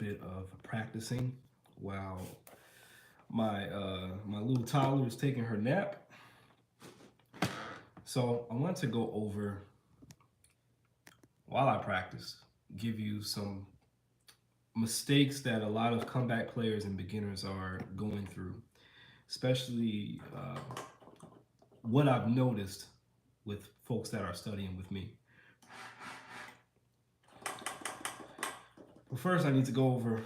bit of practicing while my little toddler is taking her nap. So I want to go over while I practice, give you some mistakes that a lot of comeback players and beginners are going through, especially what I've noticed with folks that are studying with me. But first, I need to go over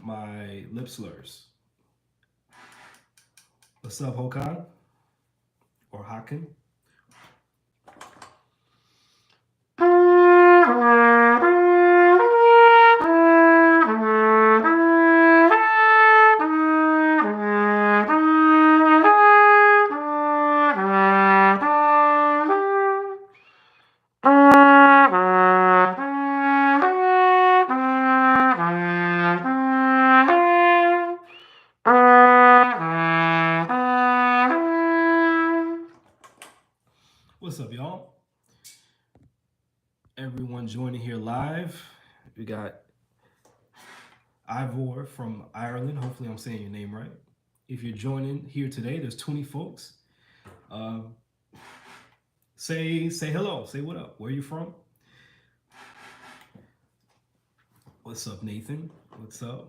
my lip slurs. What's up, Hokan or Hakan? What's up, y'all? Everyone joining here live. We got Ivor from Ireland. Hopefully, I'm saying your name right. If you're joining here today, there's 20 folks. Uh, say hello. Say what up. Where you from? What's up, Nathan? What's up?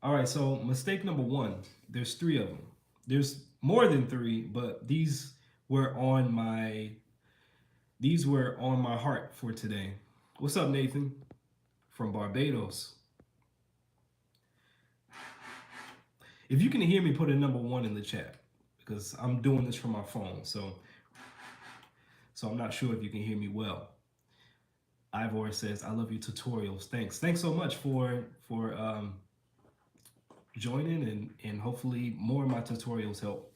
All right. So mistake number one. There's three of them. There's more than three, but were on my these were on my heart for today. What's up, Nathan? From Barbados. If you can hear me, put a number one in the chat because I'm doing this from my phone, so I'm not sure if you can hear me well. Ivor says, "I love your tutorials. Thanks so much for joining and hopefully more of my tutorials help."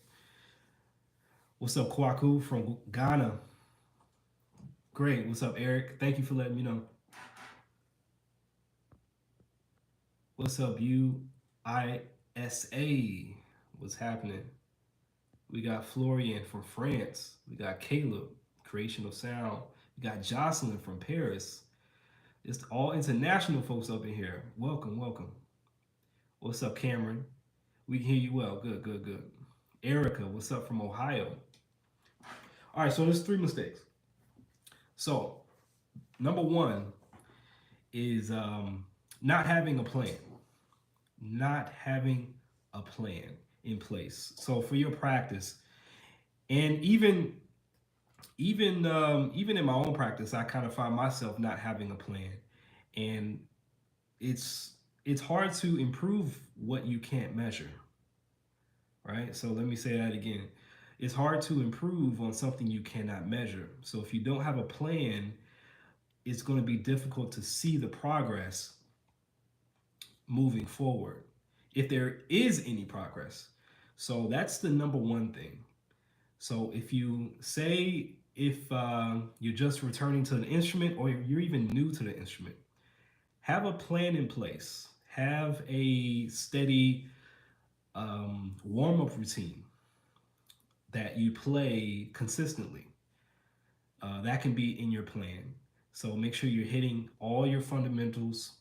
What's up, Kwaku from Ghana? Great. What's up, Eric? Thank you for letting me know. What's up, UISA? What's happening? We got Florian from France. We got Caleb, Creation of Sound. We got Jocelyn from Paris. It's all international folks up in here. Welcome, welcome. What's up, Cameron? We can hear you well. Good. Erica, what's up from Ohio? All right, so there's three mistakes. So, number one is not having a plan. Not having a plan in place. So for your practice, and even in my own practice, I kind of find myself not having a plan, and it's hard to improve what you can't measure, right? So let me say that again. It's hard to improve on something you cannot measure. So if you don't have a plan, it's going to be difficult to see the progress moving forward, if there is any progress. So that's the number one thing. So if you say if you're just returning to an instrument or you're even new to the instrument, have a plan in place. Have a steady warm-up routine that you play consistently. That can be in your plan. So make sure you're hitting all your fundamentals.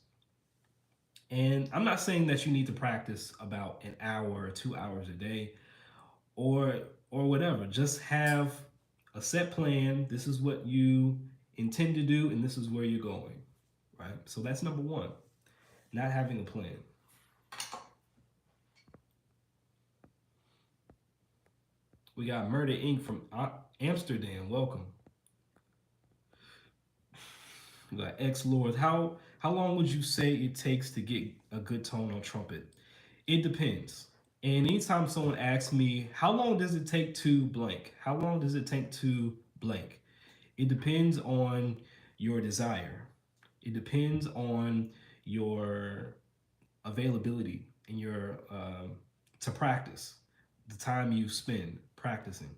And I'm not saying that you need to practice about an hour or 2 hours a day or whatever. Just have a set plan. This is what you intend to do, and this is where you're going, right? So that's number one, not having a plan. We got Murder Inc. from Amsterdam. Welcome. We got X Lords. How long would you say it takes to get a good tone on trumpet? It depends. And anytime someone asks me, how long does it take to blank? How long does it take to blank? It depends on your desire. It depends on your availability and your to practice, the time you spend practicing.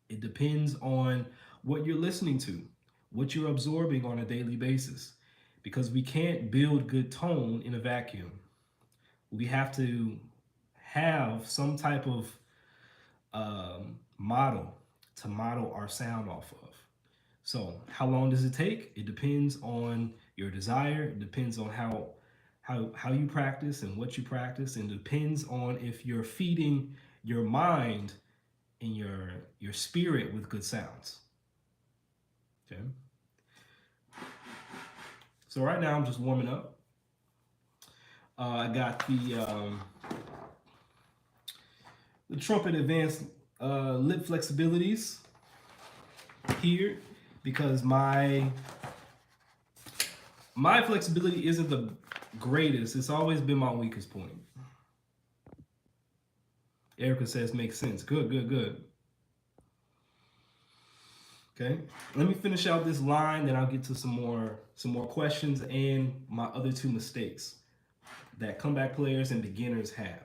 It depends on what you're listening to, what you're absorbing on a daily basis, because we can't build good tone in a vacuum. We have to have some type of model to model our sound off of. So how long does it take? It depends on your desire. It depends on how you practice and what you practice, and depends on if you're feeding your mind and your spirit with good sounds. Okay. So right now I'm just warming up. I got the trumpet advanced lip flexibilities here because my flexibility isn't the greatest. It's always been my weakest point. Erica says makes sense. Good, good, good. Okay. Let me finish out this line, then I'll get to some more questions and my other two mistakes that comeback players and beginners have.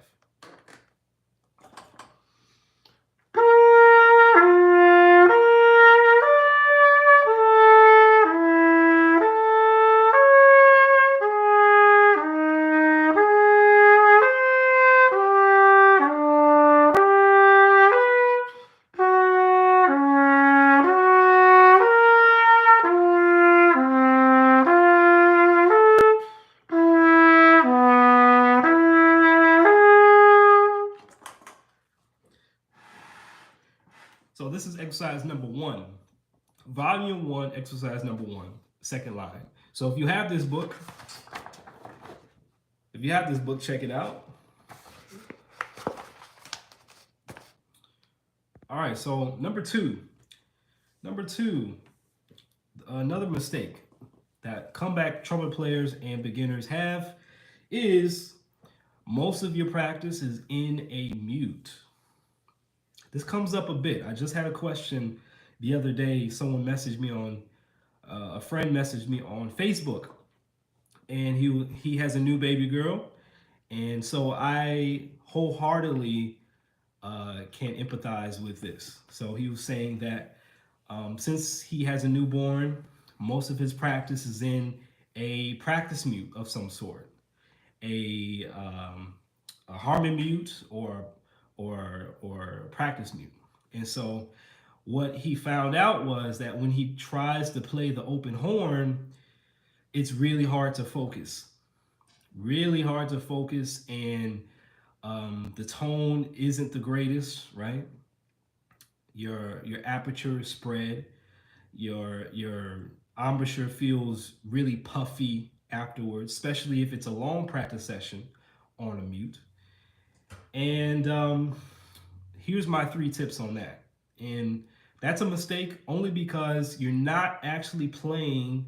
So this is exercise number 1. Volume 1, exercise number 1, second line. So if you have this book, check it out. All right, so number two, another mistake that comeback trumpet players and beginners have is most of your practice is in a mute. This comes up a bit. I just had a question the other day. Someone messaged me on, a friend messaged me on Facebook, and he has a new baby girl, and so I wholeheartedly can empathize with this. So he was saying that since he has a newborn, most of his practice is in a practice mute of some sort, a harmony mute or practice mute. And so what he found out was that when he tries to play the open horn, it's really hard to focus. Really hard to focus, and the tone isn't the greatest, right? Your aperture is spread. Your embouchure feels really puffy afterwards, especially if it's a long practice session on a mute. And here's my 3 tips on that. And that's a mistake only because you're not actually playing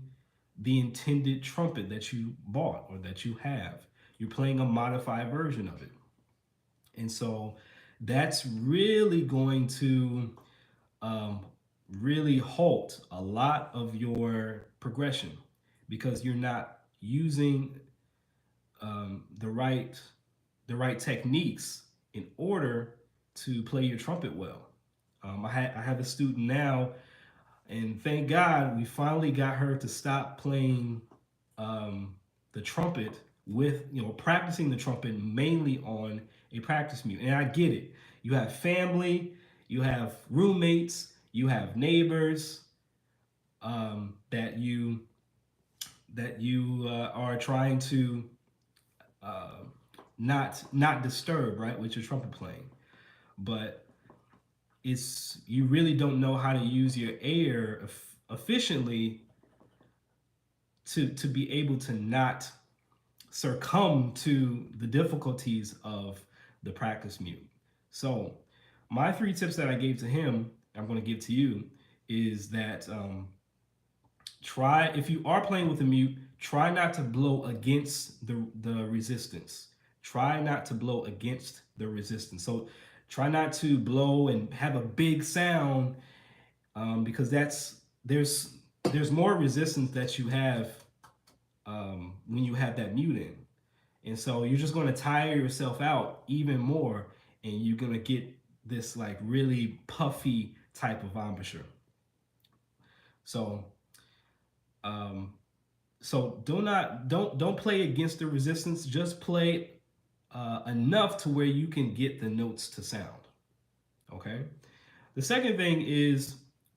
the intended trumpet that you bought or that you have. You're playing a modified version of it. And so that's really going to really halt a lot of your progression because you're not using the right techniques in order to play your trumpet well. I have a student now, and thank God we finally got her to stop playing the trumpet with, practicing the trumpet mainly on a practice mute. And I get it. You have family, you have roommates, you have neighbors that you are trying to not disturb, right, with your trumpet playing. But you really don't know how to use your air efficiently to be able to not succumb to the difficulties of the practice mute. So my 3 tips that I gave to him, I'm going to give to you, is that try, if you are playing with a mute, try not to blow against the resistance. Try not to blow against the resistance. So try not to blow and have a big sound because there's more resistance that you have when you have that mute in. And so you're just going to tire yourself out even more, and you're going to get this like really puffy type of embouchure. So so don't play against the resistance. Just play enough to where you can get the notes to sound. Okay. The second thing is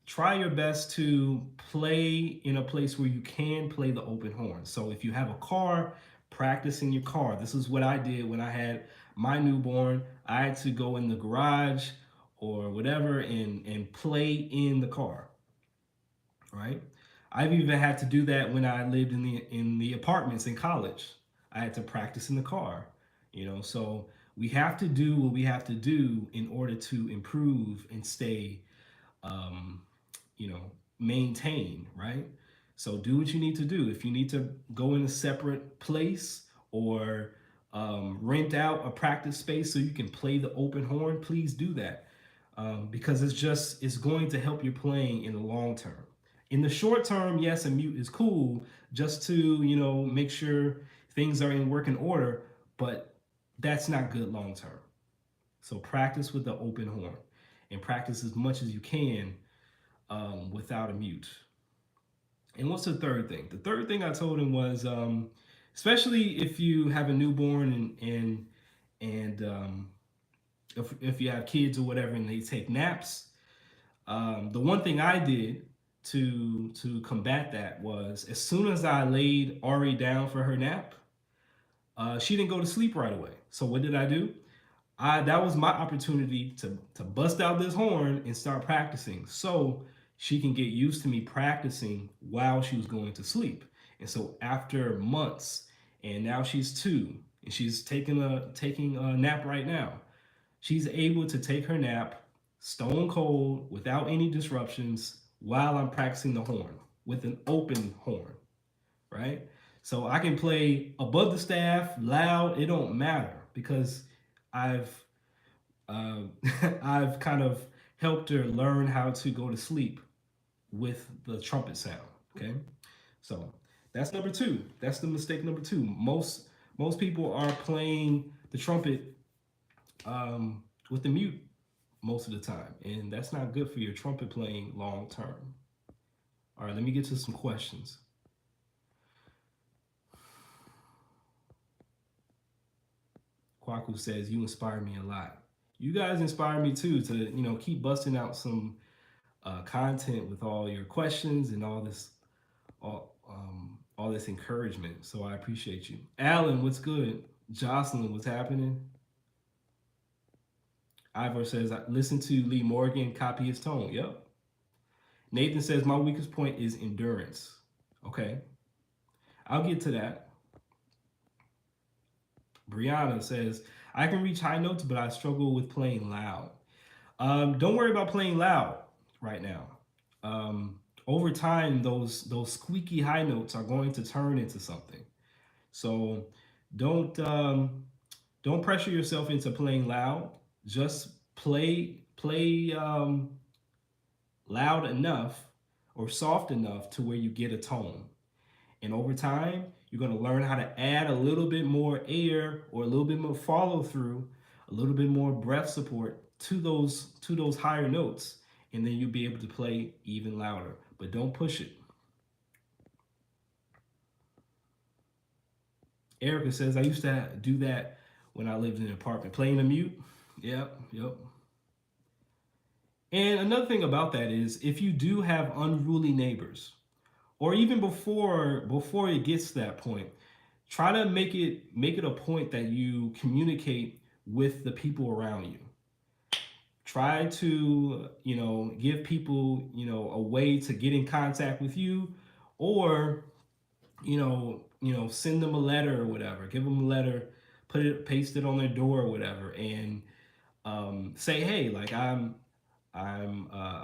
try your best to play in a place where you can play the open horn. So if you have a car, practice in your car. This is what I did when I had my newborn. I had to go in the garage or whatever and play in the car, right? I've even had to do that when I lived in the apartments in college. I had to practice in the car, So we have to do what we have to do in order to improve and stay um, you know, maintain, right? So do what you need to do. If you need to go in a separate place or rent out a practice space so you can play the open horn, please do that. Because it's going to help your playing in the long term. In the short term, yes, a mute is cool just to, make sure things are in working order, but that's not good long term. So practice with the open horn and practice as much as you can without a mute. And what's the third thing? The third thing I told him was, especially if you have a newborn and if you have kids or whatever and they take naps, the one thing I did to combat that was as soon as I laid Ari down for her nap, she didn't go to sleep right away. So what did I do? That was my opportunity to bust out this horn and start practicing so she can get used to me practicing while she was going to sleep. And so after months, and now she's 2 and she's taking a nap right now. She's able to take her nap stone cold without any disruptions while I'm practicing the horn with an open horn, right? So I can play above the staff, loud, it don't matter because I've uh, I've kind of helped her learn how to go to sleep with the trumpet sound. Okay, so that's number two. That's the mistake number two. Most people are playing the trumpet with the mute most of the time, and that's not good for your trumpet playing long term. All right, let me get to some questions. Kwaku says you inspire me a lot. You guys inspire me too to keep busting out some content with all your questions and all this encouragement. So I appreciate you. Alan, what's good? Jocelyn, what's happening? Ivor says, listen to Lee Morgan, copy his tone. Yep. Nathan says, my weakest point is endurance. Okay. I'll get to that. Brianna says, I can reach high notes, but I struggle with playing loud. Don't worry about playing loud right now. Over time, those squeaky high notes are going to turn into something. So don't don't pressure yourself into playing loud. Just play loud enough or soft enough to where you get a tone. And over time, you're going to learn how to add a little bit more air or a little bit more follow through, a little bit more breath support to those higher notes, and then you'll be able to play even louder. But don't push it. Erica says, I used to do that when I lived in an apartment, playing a mute. Yep. And another thing about that is if you do have unruly neighbors, or even before it gets to that point, try to make it a point that you communicate with the people around you. Try to give people a way to get in contact with you, or send them a letter or whatever. Give them a letter, paste it on their door or whatever, and say, hey, like I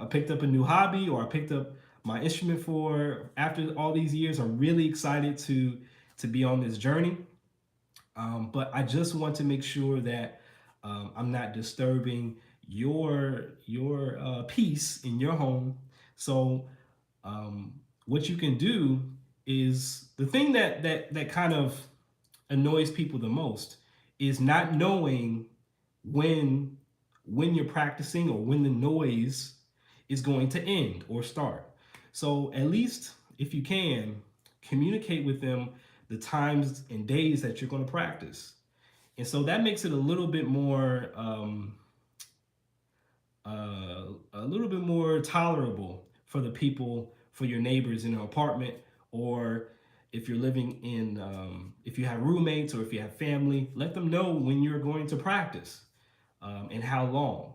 picked up a new hobby, or I picked up my instrument for after all these years. I'm really excited to be on this journey, but I just want to make sure that I'm not disturbing your peace in your home. So what you can do is the thing that kind of annoys people the most is not knowing when you're practicing or when the noise is going to end or start. So at least if you can communicate with them the times and days that you're going to practice. And so that makes it a little bit more tolerable for the people, for your neighbors in an apartment, or if you're living in, if you have roommates or if you have family, let them know when you're going to practice, and how long.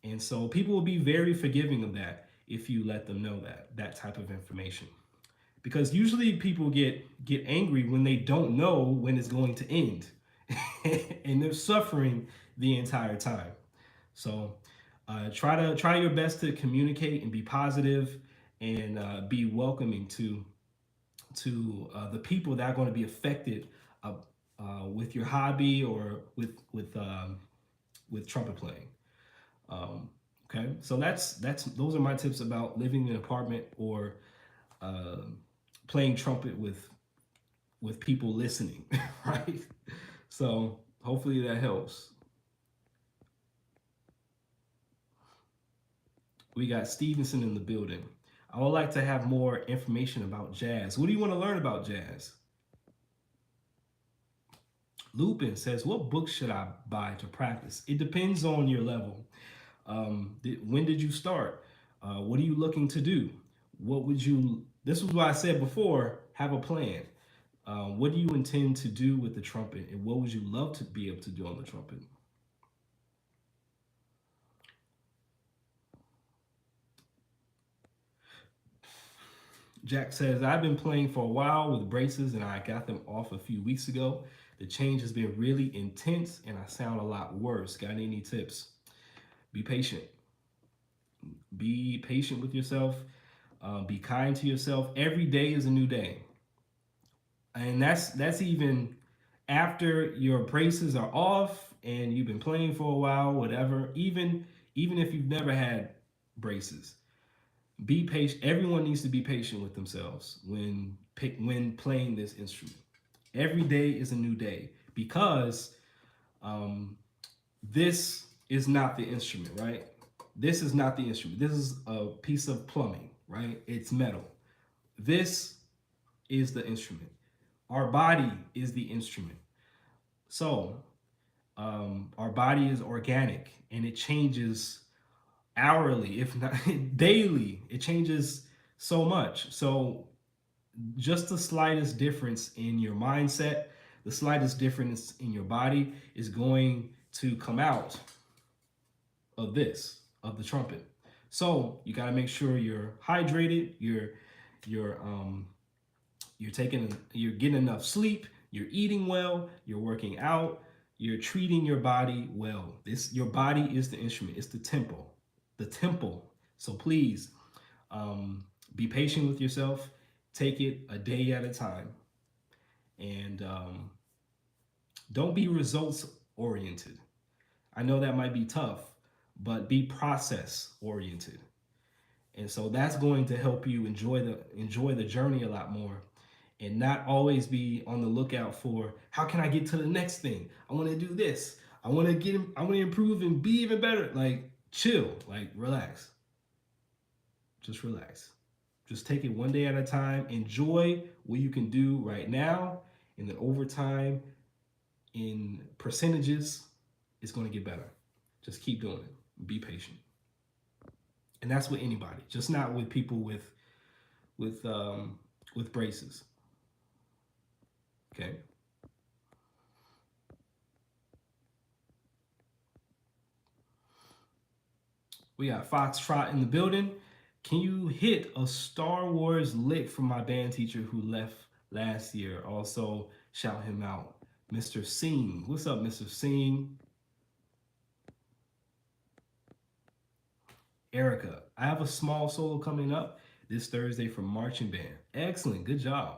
And so people will be very forgiving of that if you let them know that type of information. Because usually people get angry when they don't know when it's going to end, and they're suffering the entire time. So try your best to communicate and be positive, and be welcoming to the people that are going to be affected, uh, with your hobby or with trumpet playing. Um, okay, so that's those are my tips about living in an apartment, or uh, playing trumpet with people listening, right? So hopefully that helps. We got Stevenson in the building. I would like to have more information about jazz. What do you want to learn about jazz? Lupin says, what books should I buy to practice? It depends on your level. When did you start? What are you looking to do? What would you, this was what I said before, have a plan. What do you intend to do with the trumpet, and what would you love to be able to do on the trumpet? Jack says, I've been playing for a while with braces and I got them off a few weeks ago. The change has been really intense and I sound a lot worse. Got any tips? Be patient. Be patient with yourself. Be kind to yourself. Every day is a new day. And that's even after your braces are off and you've been playing for a while, whatever. Even if you've never had braces, be patient. Everyone needs to be patient with themselves when playing this instrument. Every day is a new day, because um, this is not the instrument, right? This is not the instrument. This is a piece of plumbing, right? It's metal. This is the instrument. Our body is the instrument. So our body is organic and it changes hourly, if not daily. It changes so much. So just the slightest difference in your mindset, the slightest difference in your body is going to come out of of the trumpet. So you got to make sure you're hydrated, you're you're getting enough sleep, you're eating well, you're working out, you're treating your body well. This Your body is the instrument, it's the temple, the temple. So please, be patient with yourself. Take it a day at a time, and don't be results oriented. I know that might be tough, but be process oriented. And so that's going to help you enjoy the journey a lot more, and not always be on the lookout for how can I get to the next thing. I want to do this. I want to improve and be even better. Like chill, like relax. Just relax. Just take it one day at a time. Enjoy what you can do right now, and then over time, in percentages, it's going to get better. Just keep doing it. Be patient. And that's with anybody, just not with people with with braces. Okay. We got Foxtrot in the building. Can you hit a Star Wars lick from my band teacher who left last year? Also, shout him out, Mr. Singh. What's up, Mr. Singh? Erica, I have a small solo coming up this Thursday for marching band. Excellent, good job.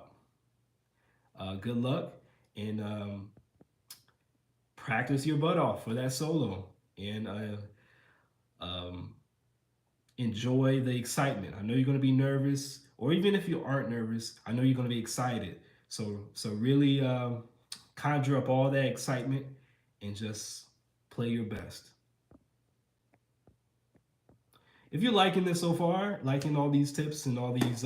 Good luck, and practice your butt off for that solo, and um, enjoy the excitement. I know you're going to be nervous, or even if you aren't nervous, I know you're going to be excited. So really conjure up all that excitement and just play your best. If you're liking this so far, liking all these tips and all these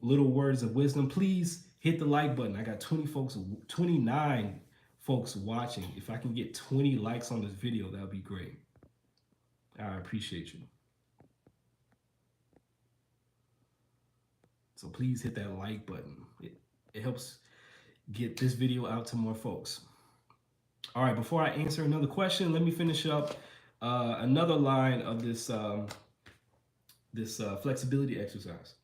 little words of wisdom, please hit the like button. I got 29 folks watching. If I can get 20 likes on this video, that would be great. I appreciate you. So please hit that like button. It helps get this video out to more folks. All right, before I answer another question, let me finish up another line of this flexibility exercise.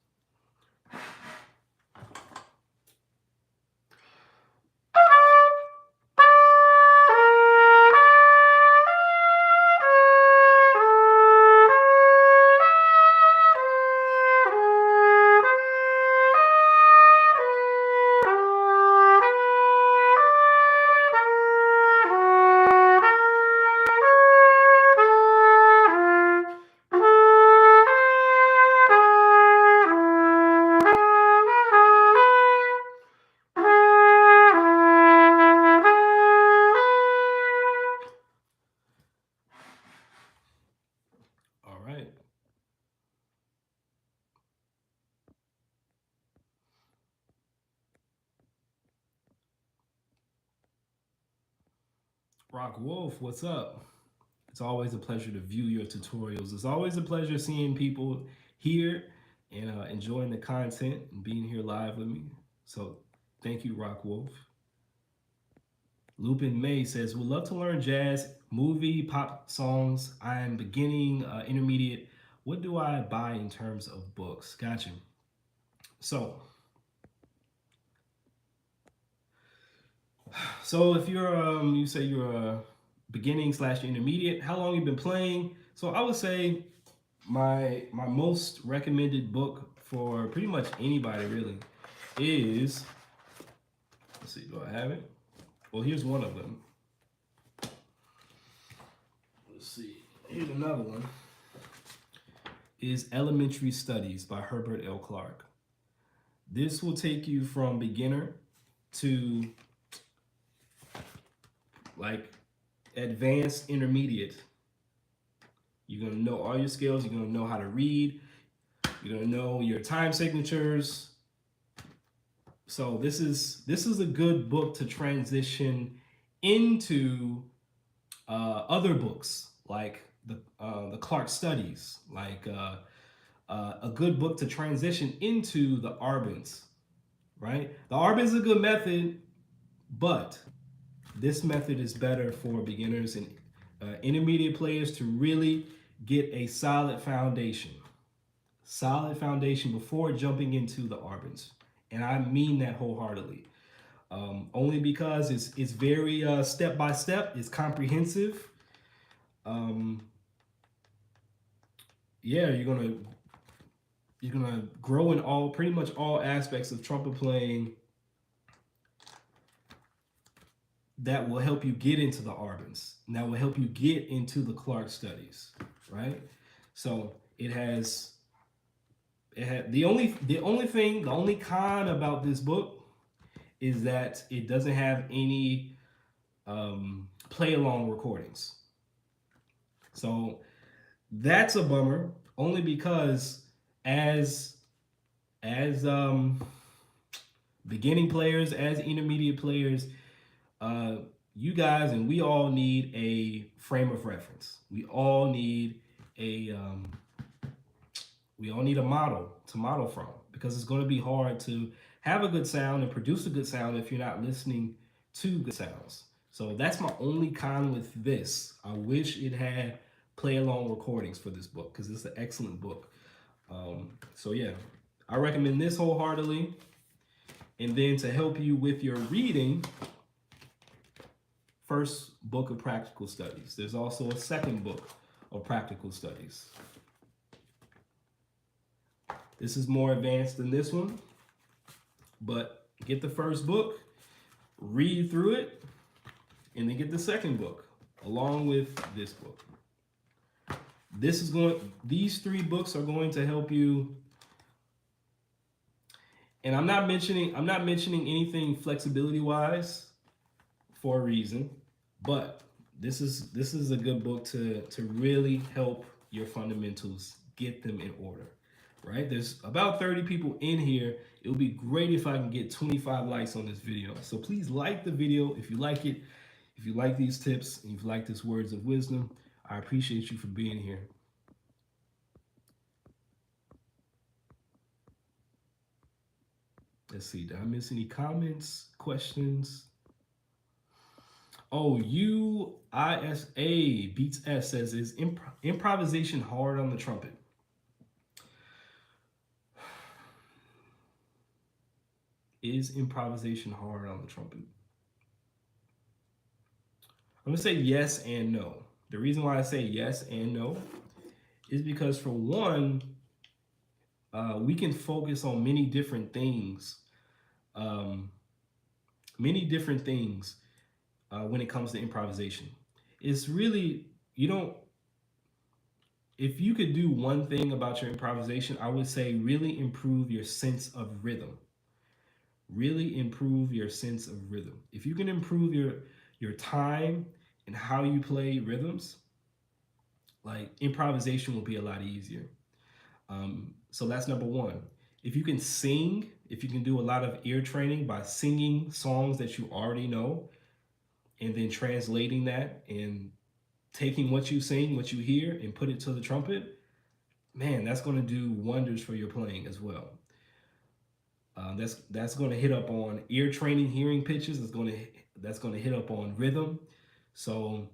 All right. Rock Wolf, what's up? It's always a pleasure to view your tutorials. It's always a pleasure seeing people here and enjoying the content and being here live with me. So thank you, Rock Wolf. Lupin May says, would love to learn jazz, movie, pop songs. I am beginning, intermediate. What do I buy in terms of books? Gotcha. So, if you're, you say you're a beginning slash intermediate, how long you been playing? So I would say my most recommended book for pretty much anybody really is, let's see, do I have it? Well, here's one of them. Let's see, here's another one. Is Elementary Studies by Herbert L. Clark. This will take you from beginner to like advanced intermediate. You're gonna know all your skills. You're gonna know how to read. You're gonna know your time signatures. So this is a good book to transition into other books like the Clark Studies, like a good book to transition into the Arbans, right? The Arbans is a good method, but this method is better for beginners and intermediate players to really get a solid foundation before jumping into the Arbans. And I mean that wholeheartedly. Only because it's very step by step, it's comprehensive. Yeah, you're gonna grow in all pretty much all aspects of trumpet playing that will help you get into the Arbans. And that will help you get into the Clark Studies, right? So it had the only con about this book is that it doesn't have any play along recordings. So that's a bummer, only because as beginning players, as intermediate players, you guys and we all need a frame of reference. We all need a model to model from, because it's going to be hard to have a good sound and produce a good sound if you're not listening to good sounds. So that's my only con with this. I wish it had play along recordings for this book, because it's an excellent book. So yeah, I recommend this wholeheartedly. And then to help you with your reading, first book of practical studies. There's also a second book of practical studies. This is more advanced than this one, but get the first book, read through it, and then get the second book along with this book. These three books are going to help you. And I'm not mentioning anything flexibility wise for a reason, but this is a good book to really help your fundamentals, get them in order. Right? There's about 30 people in here. It would be great if I can get 25 likes on this video. So please like the video if you like it. If you like these tips and if you like these words of wisdom, I appreciate you for being here. Let's see. Did I miss any comments, questions? Oh, UISA Beats S says, is improvisation hard on the trumpet? Is improvisation hard on the trumpet? I'm going to say yes and no. The reason why I say yes and no is because, for one, we can focus on um, many different things when it comes to improvisation. It's really, you don't, if you could do one thing about your improvisation, I would say really improve your sense of rhythm. Really improve your sense of rhythm. If you can improve your time and how you play rhythms, like, improvisation will be a lot easier. So that's number one. If you can sing, if you can do a lot of ear training by singing songs that you already know, and then translating that and taking what you sing, what you hear, and put it to the trumpet, man, that's going to do wonders for your playing as well. That's going to hit up on ear training, hearing pitches. That's going to hit up on rhythm. So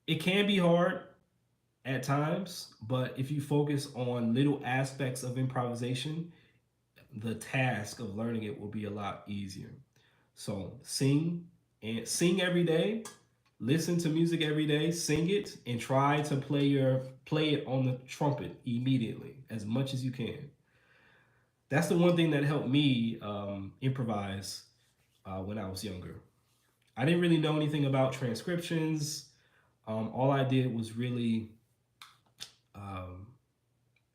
it can be hard at times, but if you focus on little aspects of improvisation, the task of learning it will be a lot easier. So sing every day, listen to music every day, sing it, and try to play it on the trumpet immediately as much as you can. That's the one thing that helped me improvise when I was younger. I didn't really know anything about transcriptions. All I did was really um,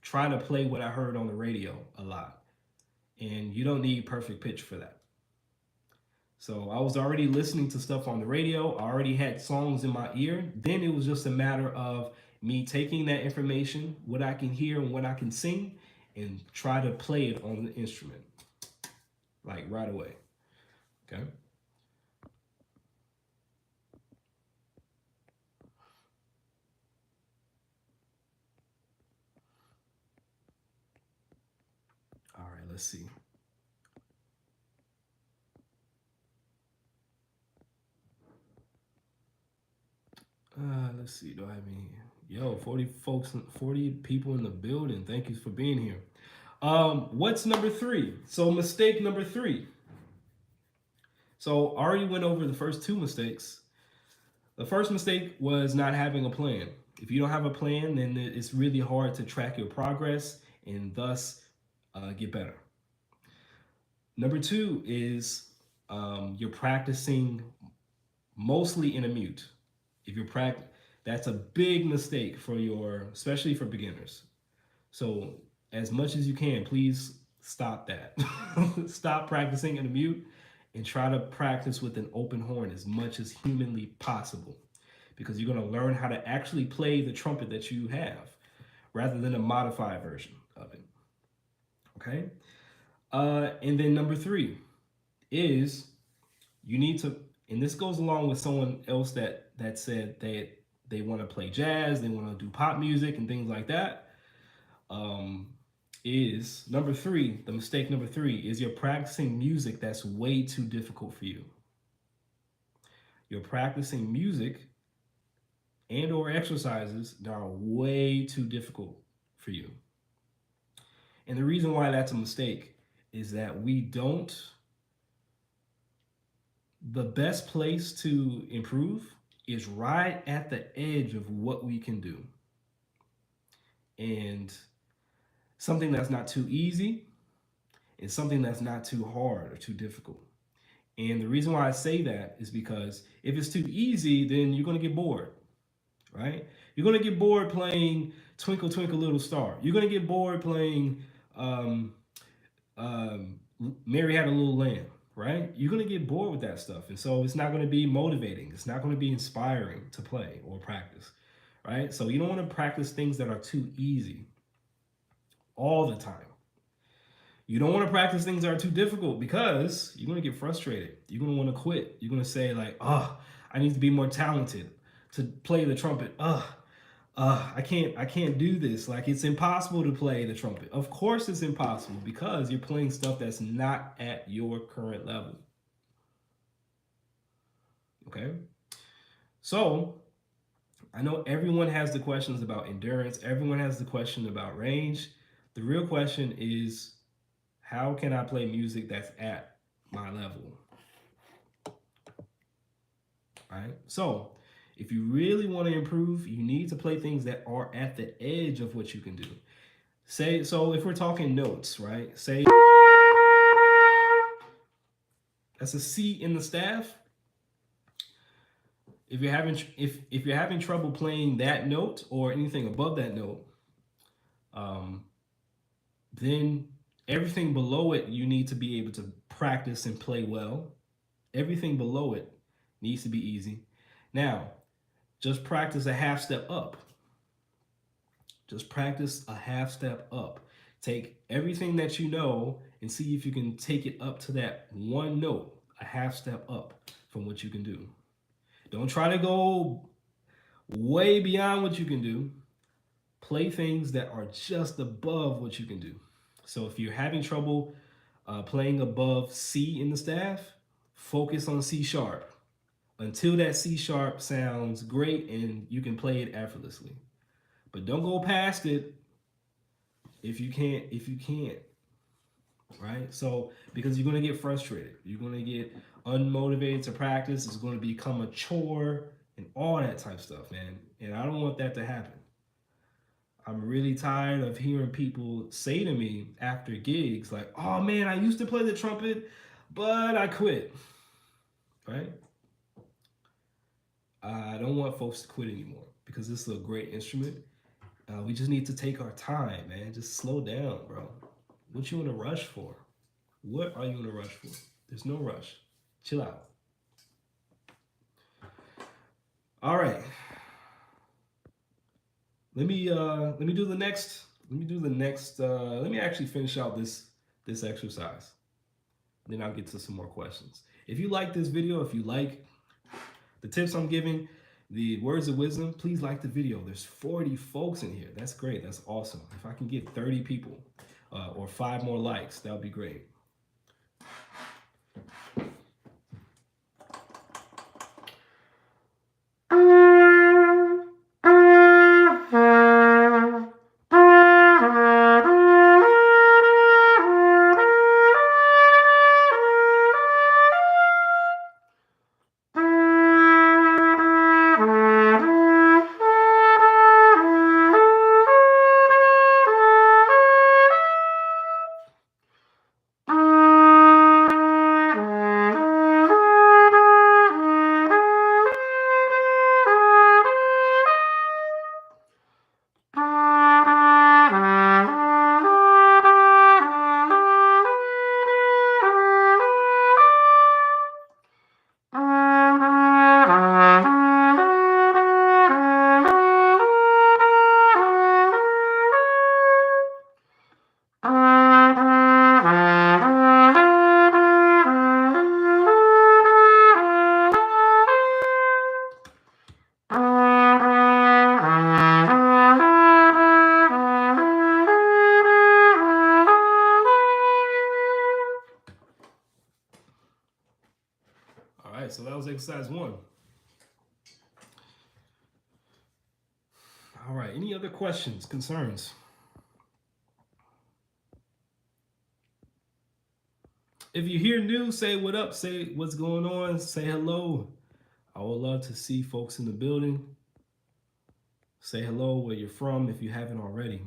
try to play what I heard on the radio a lot. And you don't need perfect pitch for that. So I was already listening to stuff on the radio. I already had songs in my ear. Then it was just a matter of me taking that information, what I can hear and what I can sing, and try to play it on the instrument, like, right away. Okay. All right. Let's see. Let's see. Do I have any? Yo, 40 folks, 40 people in the building. Thank you for being here. What's number three? So, mistake number three. So I already went over the first two mistakes. The first mistake was not having a plan. If you don't have a plan, then it's really hard to track your progress and thus get better. Number two is you're practicing mostly in a mute. If you're that's a big mistake especially for beginners. So as much as you can, please stop that. Stop practicing in a mute and try to practice with an open horn as much as humanly possible, because you're going to learn how to actually play the trumpet that you have rather than a modified version of it. Okay? And then number three is you need to, and this goes along with someone else that said they want to play jazz, they want to do pop music and things like that. Is number three, the mistake number three is you're practicing music that's way too difficult for you. You're practicing music and or exercises that are way too difficult for you. And the reason why that's a mistake is that the best place to improve is right at the edge of what we can do. And something that's not too easy and something that's not too hard or too difficult. And the reason why I say that is because if it's too easy, then you're going to get bored, right? You're going to get bored playing Twinkle Twinkle Little Star. You're going to get bored playing Mary Had a Little Lamb, right? You're going to get bored with that stuff. And so it's not going to be motivating. It's not going to be inspiring to play or practice, right? So you don't want to practice things that are too easy all the time. You don't want to practice things that are too difficult because you're going to get frustrated. You're going to want to quit. You're going to say, like, oh, I need to be more talented to play the trumpet. I can't do this. Like it's impossible to play the trumpet. Of course it's impossible because you're playing stuff that's not at your current level. Okay? So I know everyone has the questions about endurance, everyone has the question about range. The real question is how can I play music that's at my level? Right? So if you really want to improve, you need to play things that are at the edge of what you can do. Say so if we're talking notes, right? Say that's a C in the staff. If you're having trouble playing that note or anything above that note, um, then everything below it you need to be able to practice and play well. Everything below it needs to be easy. Now, just practice a half step up. Just practice a half step up. Take everything that you know and see if you can take it up to that one note, a half step up from what you can do. Don't try to go way beyond what you can do. Play things that are just above what you can do. So if you're having trouble playing above C in the staff, focus on C sharp until that C sharp sounds great and you can play it effortlessly. But don't go past it if you can't, right? So because you're gonna get frustrated, you're gonna get unmotivated to practice. It's gonna become a chore and all that type of stuff, man. And I don't want that to happen. I'm really tired of hearing people say to me after gigs, like, oh man, I used to play the trumpet, but I quit, right? I don't want folks to quit anymore because this is a great instrument. We just need to take our time, man. Just slow down, bro. What you in a rush for? What are you in a rush for? There's no rush. Chill out. All right. Let me do the next. Let me do the next. Let me actually finish out this exercise. Then I'll get to some more questions. If you like this video, if you like the tips I'm giving, the words of wisdom, please like the video. There's 40 folks in here. That's great. That's awesome. If I can get 30 people or 5 more likes, that would be great. All right, so that was exercise 1. All right, any other questions, concerns? If you're here new, say what up, say what's going on, say hello. I would love to see folks in the building. Say hello where you're from if you haven't already.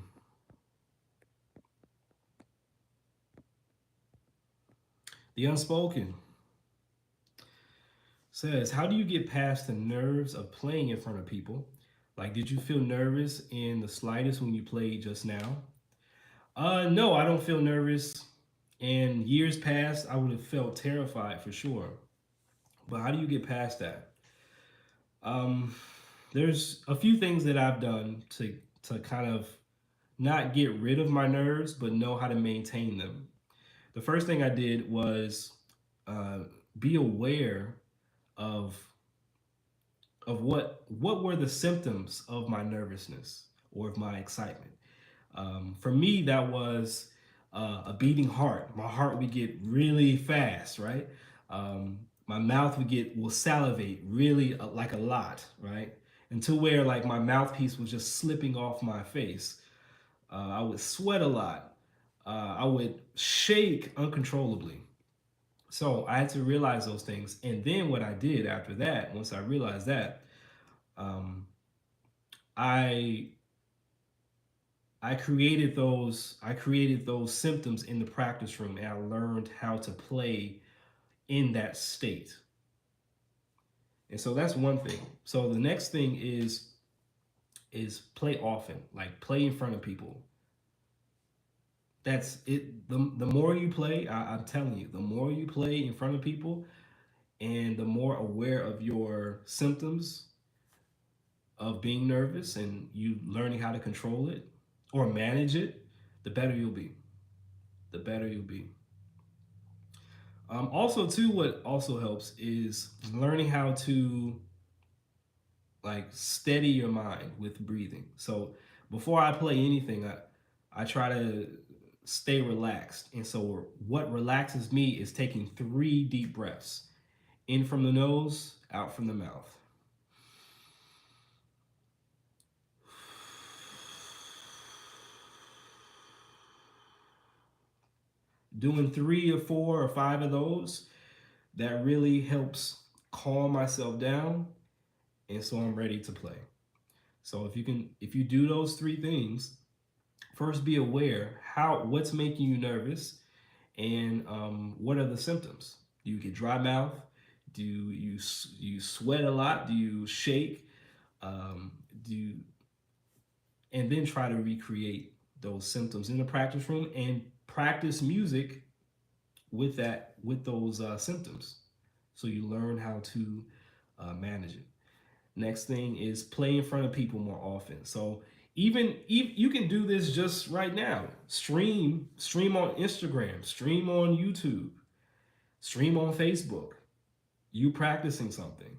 The Unspoken says, how do you get past the nerves of playing in front of people? Like, did you feel nervous in the slightest when you played just now? No, I don't feel nervous. And years past, I would have felt terrified for sure. But how do you get past that? Um, there's a few things that I've done to kind of not get rid of my nerves, but know how to maintain them. The first thing I did was uh, be aware of of what were the symptoms of my nervousness or of my excitement. For me, that was a beating heart. My heart would get really fast, right? My mouth will salivate really like a lot, right? Until where like my mouthpiece was just slipping off my face. I would sweat a lot. I would shake uncontrollably. So I had to realize those things. And then what I did after that, once I realized that, um, I I created those symptoms in the practice room, and I learned how to play in that state. And so that's one thing. So the next thing is play often, like play in front of people. That's it. The more you play, I'm telling you, the more you play in front of people, and the more aware of your symptoms of being nervous and you learning how to control it or manage it, the better you'll be. The better you'll be. Also, too, what also helps is learning how to like steady your mind with breathing. So before I play anything, I try to stay relaxed. And so what relaxes me is taking 3 deep breaths in from the nose, out from the mouth. Doing 3 or 4 or 5 of those, that really helps calm myself down. And so I'm ready to play. So if you do those 3 things, first be aware what's making you nervous, and what are the symptoms. Do you get dry mouth? Do you sweat a lot? Do you shake? um, do you, and then try to recreate those symptoms in the practice room and practice music with those symptoms, so you learn how to manage it. Next thing is play in front of people more often. So even you can do this just right now. Stream on Instagram, stream on YouTube, stream on Facebook. You practicing something,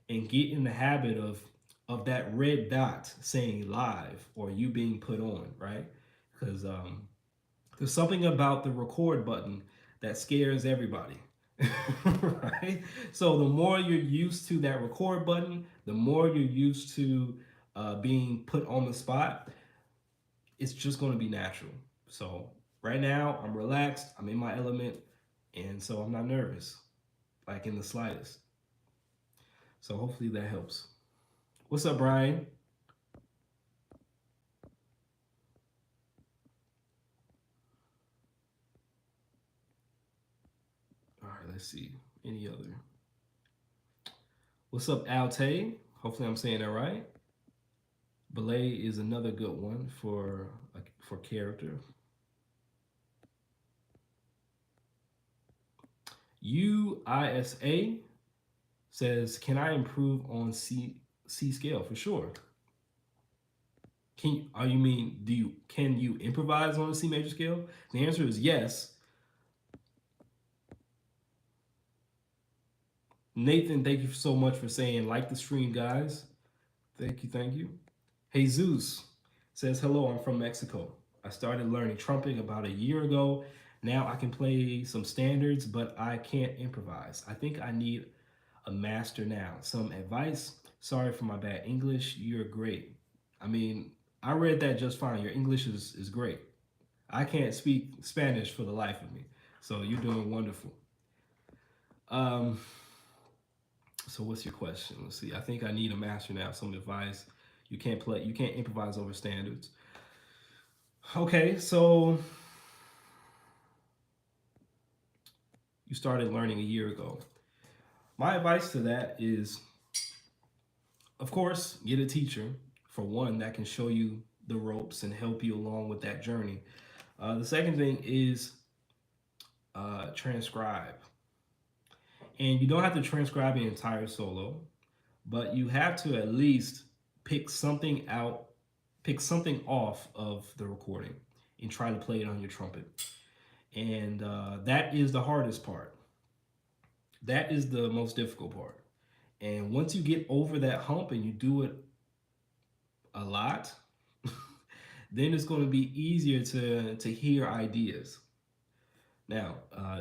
and get in the habit of that red dot saying live or you being put on, right? Because there's something about the record button that scares everybody. Right? So the more you're used to that record button, the more you're used to being put on the spot, it's just going to be natural. So right now, I'm relaxed, I'm in my element, and so I'm not nervous, like in the slightest. So hopefully that helps. What's up, Brian? All right, let's see. Any other? What's up, Alte? Hopefully I'm saying that right. Belay is another good one for character. UISA says, "Can I improve on C scale for sure?" You mean can you improvise on the C major scale? The answer is yes. Nathan, thank you so much for saying like the stream, guys. Thank you, thank you. Jesus says, "Hello, I'm from Mexico. I started learning trumpet about a year ago. Now I can play some standards, but I can't improvise. I think I need a master now. Some advice? Sorry for my bad English. You're great." I mean, I read that just fine. Your English is great. I can't speak Spanish for the life of me. So you're doing wonderful. Um, so what's your question? Let's see. I think I need a master now. Some advice. You can't improvise over standards. Okay, so you started learning a year ago. My advice to that is, of course, get a teacher, for one, that can show you the ropes and help you along with that journey. The second thing is transcribe. And you don't have to transcribe an entire solo, but you have to at least pick something out, pick something off of the recording and try to play it on your trumpet. And that is the hardest part. That is the most difficult part. And once you get over that hump and you do it a lot, then it's going to be easier to hear ideas. Now,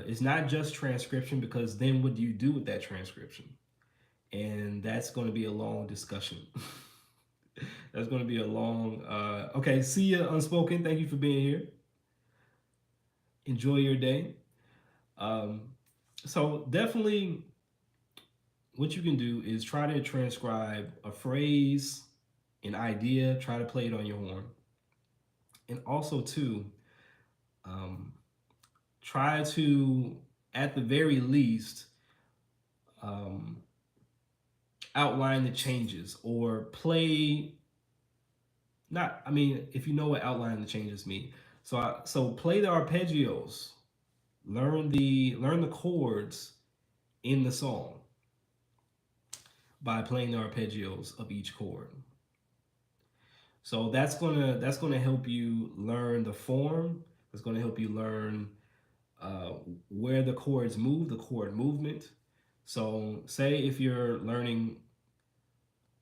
it's not just transcription, because then what do you do with that transcription? And that's going to be a long discussion. That's going to be a long. Okay, see you, Unspoken. Thank you for being here. Enjoy your day. Um, so definitely, what you can do is try to transcribe a phrase, an idea. Try to play it on your horn, and also too, um, try to, at the very least, um, outline the changes or play. Not, I mean, if you know what outline the changes mean. So play the arpeggios. Learn the chords in the song by playing the arpeggios of each chord. So that's gonna help you learn the form. It's gonna help you learn where the chords move, the chord movement. So say if you're learning,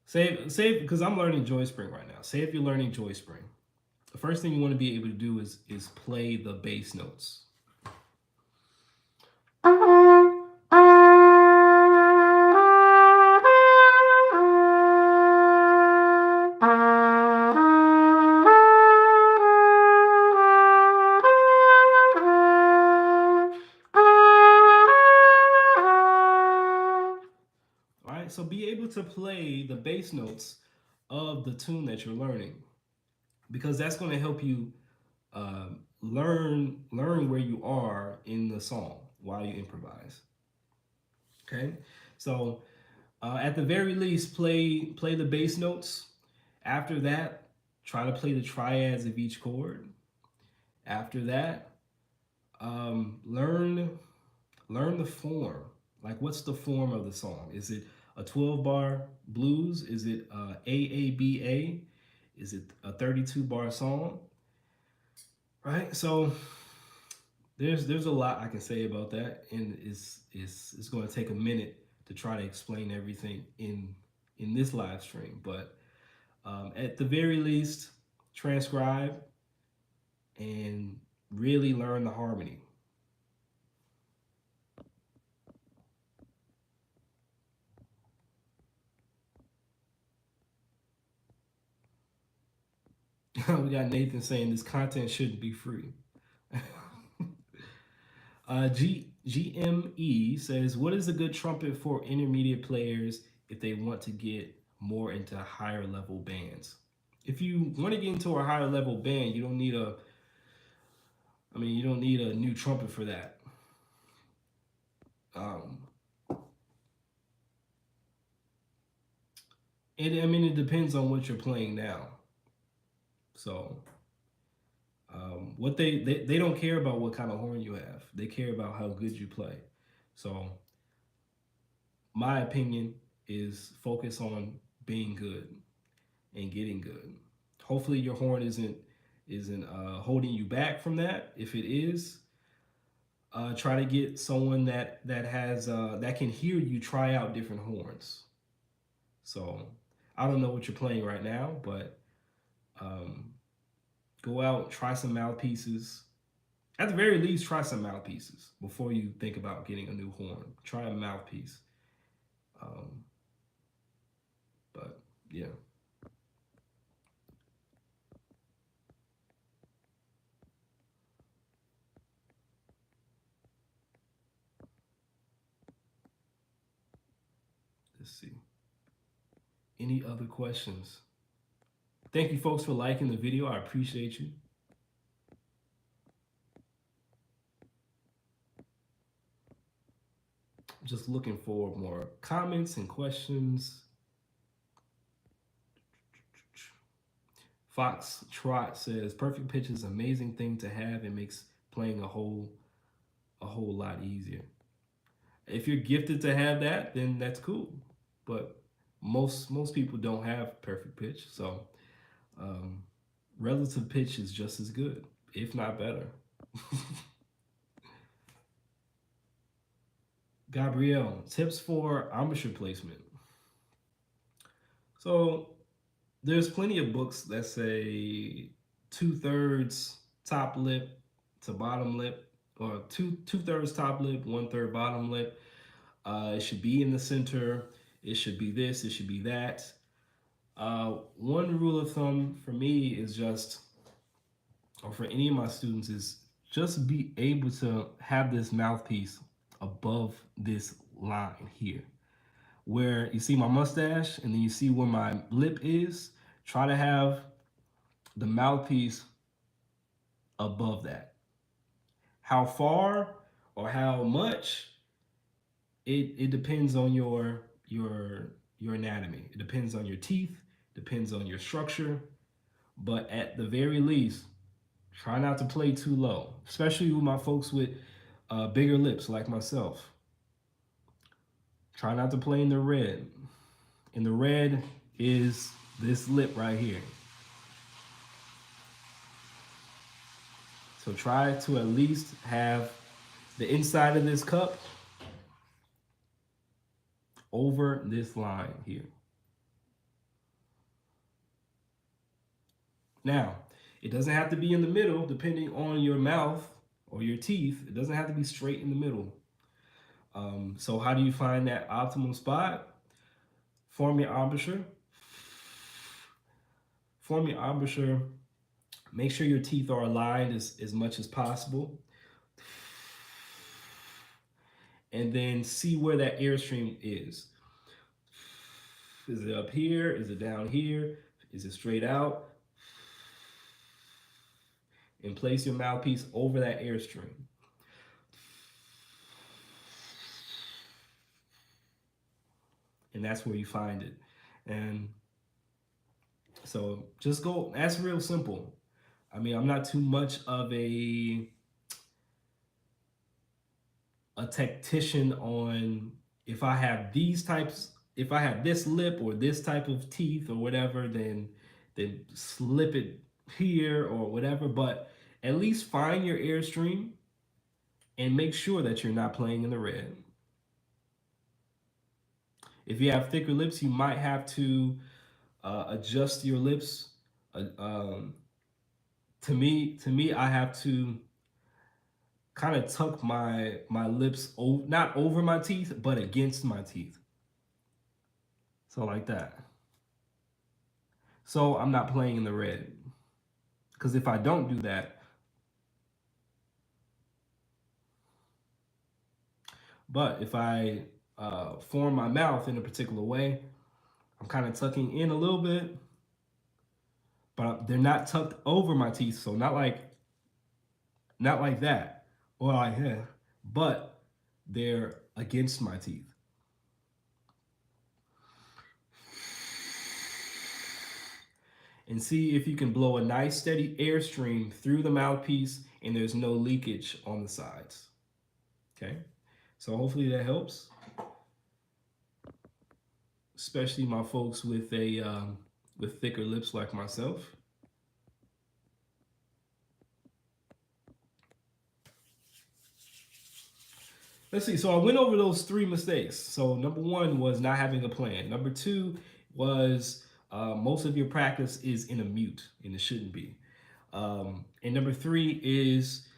say because I'm learning Joy Spring right now. Say if you're learning Joy Spring, the first thing you want to be able to do is play the bass notes. All right, so be able to play the bass notes of the tune that you're learning, because that's going to help you learn where you are in the song while you improvise. Okay, so at the very least, play the bass notes. After that, try to play the triads of each chord. After that, learn the form. Like, what's the form of the song? Is it a 12-bar blues? Is it AABA? Is it a 32-bar song? Right. So there's a lot I can say about that, and it's going to take a minute to try to explain everything in this live stream. But at the very least, transcribe and really learn the harmony. We got Nathan saying this content shouldn't be free. GME says, what is a good trumpet for intermediate players if they want to get more into higher level bands? If you want to get into a higher level band, you don't need you don't need a new trumpet for that. Um, it depends on what you're playing now. So, what they don't care about what kind of horn you have. They care about how good you play. So, my opinion is focus on being good and getting good. Hopefully, your horn isn't holding you back from that. If it is, try to get someone that has that can hear you try out different horns. So I don't know what you're playing right now, but um, go out, try some mouthpieces. At the very least, try some mouthpieces before you think about getting a new horn. Try a mouthpiece. Um, but yeah. Let's see. Any other questions? Thank you, folks, for liking the video. I appreciate you. Just looking for more comments and questions. Fox Trot says, perfect pitch is an amazing thing to have. It makes playing a whole lot easier. If you're gifted to have that, then that's cool. But most people don't have perfect pitch, so um, relative pitch is just as good, if not better. Gabrielle, tips for embouchure placement. So there's plenty of books that say 2/3 top lip to bottom lip, or two thirds top lip, 1/3 bottom lip. It should be in the center. It should be this. It should be that. One rule of thumb for me is just, or for any of my students, is just be able to have this mouthpiece above this line here, where you see my mustache and then you see where my lip is. Try to have the mouthpiece above that. How far or how much, it depends on your anatomy. It depends on your teeth, depends on your structure. But at the very least, try not to play too low, especially with my folks with bigger lips like myself. Try not to play in the red. And the red is this lip right here. So try to at least have the inside of this cup over this line here. Now, it doesn't have to be in the middle, depending on your mouth or your teeth. It doesn't have to be straight in the middle. So how do you find that optimal spot? Form your embouchure. Form your embouchure. Make sure your teeth are aligned as much as possible. And then see where that airstream is. Is it up here? Is it down here? Is it straight out? And place your mouthpiece over that airstream. And that's where you find it. And so just go, that's real simple. I mean, I'm not too much of a tactician on, if I have these types, if I have this lip or this type of teeth or whatever, then slip it here or whatever. But at least find your airstream and make sure that you're not playing in the red. If you have thicker lips, you might have to adjust your lips. To me, I have to kind of tuck my lips not over my teeth, but against my teeth. So like that. So I'm not playing in the red. Because if I don't do that, but if I form my mouth in a particular way, I'm kind of tucking in a little bit, but they're not tucked over my teeth. So not like that, or like yeah, but they're against my teeth. And see if you can blow a nice steady airstream through the mouthpiece and there's no leakage on the sides. Okay, so hopefully that helps, especially my folks with thicker lips like myself. Let's see. So I went over those three mistakes. So number one was not having a plan. Number two was most of your practice is in a mute, and it shouldn't be. And number three is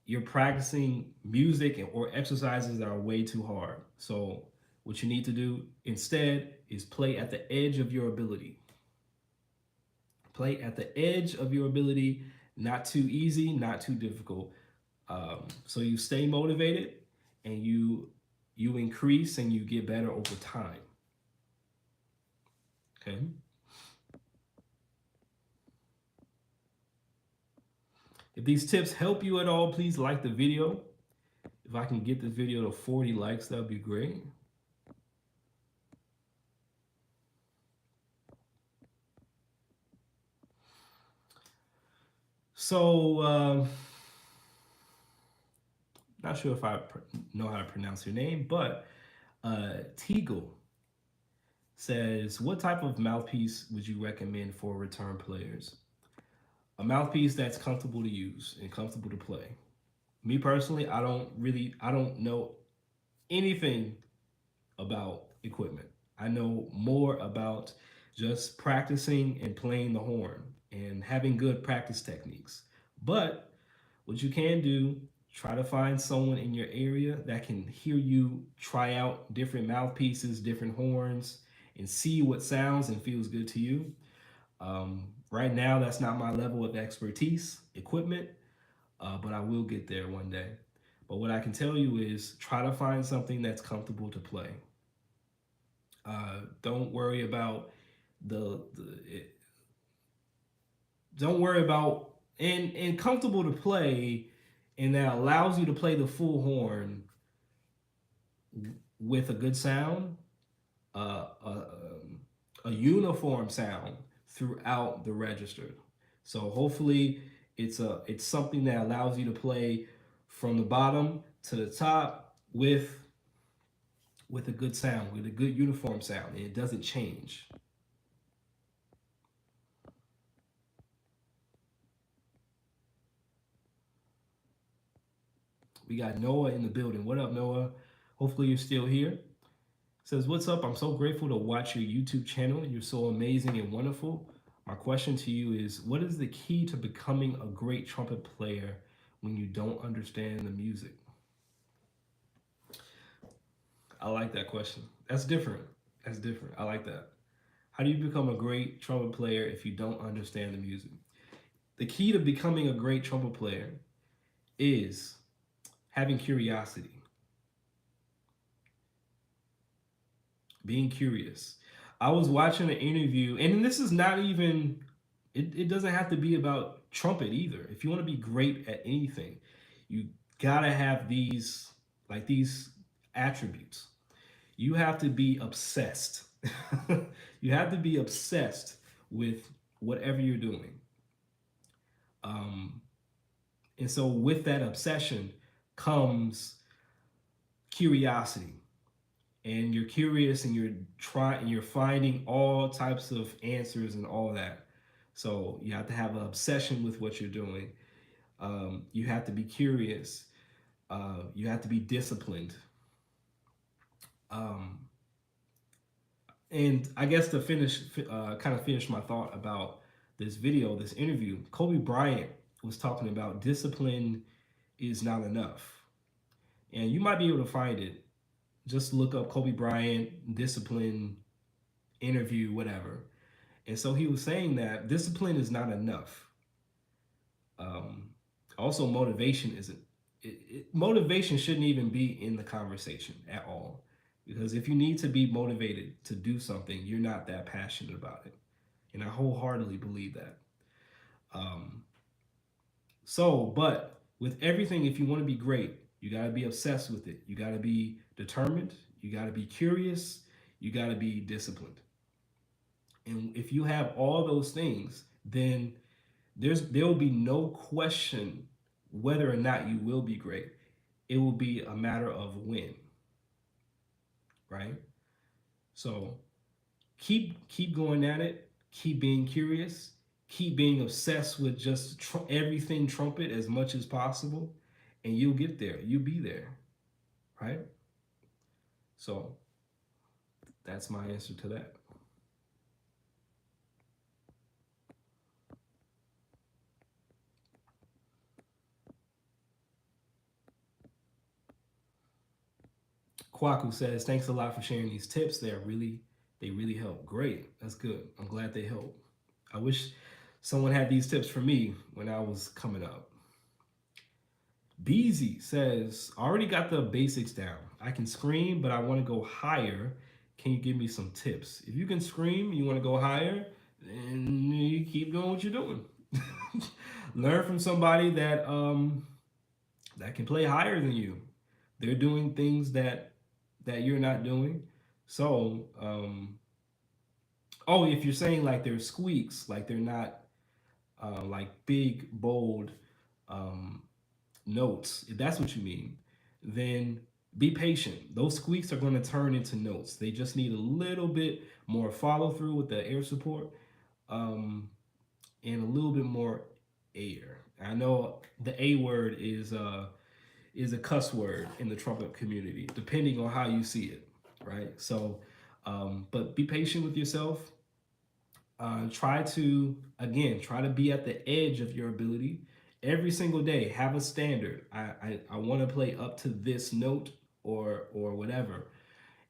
you're practicing music or exercises that are way too hard. So what you need to do instead is play at the edge of your ability. Play at the edge of your ability, not too easy, not too difficult. So you stay motivated and you increase and you get better over time. Okay. If these tips help you at all, please like the video. If I can get this video to 40 likes, that would be great. So, not sure if I know how to pronounce your name, but Teagle says, what type of mouthpiece would you recommend for return players? A mouthpiece that's comfortable to use and comfortable to play. Me personally, I don't know anything about equipment. I know more about just practicing and playing the horn and having good practice techniques. But what you can do, try to find someone in your area that can hear you try out different mouthpieces, different horns, and see what sounds and feels good to you. Right now, that's not my level of expertise, equipment, but I will get there one day. But what I can tell you is try to find something that's comfortable to play. Don't worry about the don't worry about and comfortable to play, and that allows you to play the full horn with a good sound, a uniform sound throughout the register. So hopefully it's something that allows you to play from the bottom to the top with a good sound, with a good uniform sound, and it doesn't change. We got Noah in the building. What up, Noah? Hopefully you're still here. Says, what's up? I'm so grateful to watch your YouTube channel. You're so amazing and wonderful. My question to you is, what is the key to becoming a great trumpet player when you don't understand the music? I like that question. That's different. That's different. I like that. How do you become a great trumpet player if you don't understand the music? The key to becoming a great trumpet player is having curiosity, being curious. I was watching an interview, and this is not even, it doesn't have to be about trumpet either. If you want to be great at anything, you gotta have these attributes. You have to be obsessed. You have to be obsessed with whatever you're doing. Um, and so with that obsession comes curiosity. And you're curious and you're trying and you're finding all types of answers and all that. So you have to have an obsession with what you're doing. You have to be curious. You have to be disciplined. Um, and I guess to kind of finish my thought about this video, this interview, Kobe Bryant was talking about discipline is not enough. And you might be able to find it. Just look up Kobe Bryant, discipline, interview, whatever. And so he was saying that discipline is not enough. Um, Also, motivation isn't. Motivation shouldn't even be in the conversation at all. Because if you need to be motivated to do something, you're not that passionate about it. And I wholeheartedly believe that. Um, but with everything, if you want to be great, you got to be obsessed with it. You got to be determined. You got to be curious. You got to be disciplined. And if you have all those things, then there will be no question whether or not you will be great. It will be a matter of when, right? So keep going at it. Keep being curious. Keep being obsessed with just everything trumpet as much as possible, and you'll get there. You'll be there, right? So that's my answer to that. Kwaku says, "Thanks a lot for sharing these tips. They really help. Great, that's good. I'm glad they help. I wish someone had these tips for me when I was coming up." Beezy says, "Already got the basics down. I can scream, but I want to go higher. Can you give me some tips? If you can scream, you want to go higher, then you keep doing what you're doing. Learn from somebody that can play higher than you. They're doing things that you're not doing. So, oh, if you're saying like they're squeaks, like they're not like big, bold um, notes, if that's what you mean, then be patient. Those squeaks are going to turn into notes. They just need a little bit more follow through with the air support um, and a little bit more air. I know the A word is a cuss word in the trumpet community, depending on how you see it, right? So, but be patient with yourself. Try to, again, try to be at the edge of your ability every single day. Have a standard. I want to play up to this note or whatever,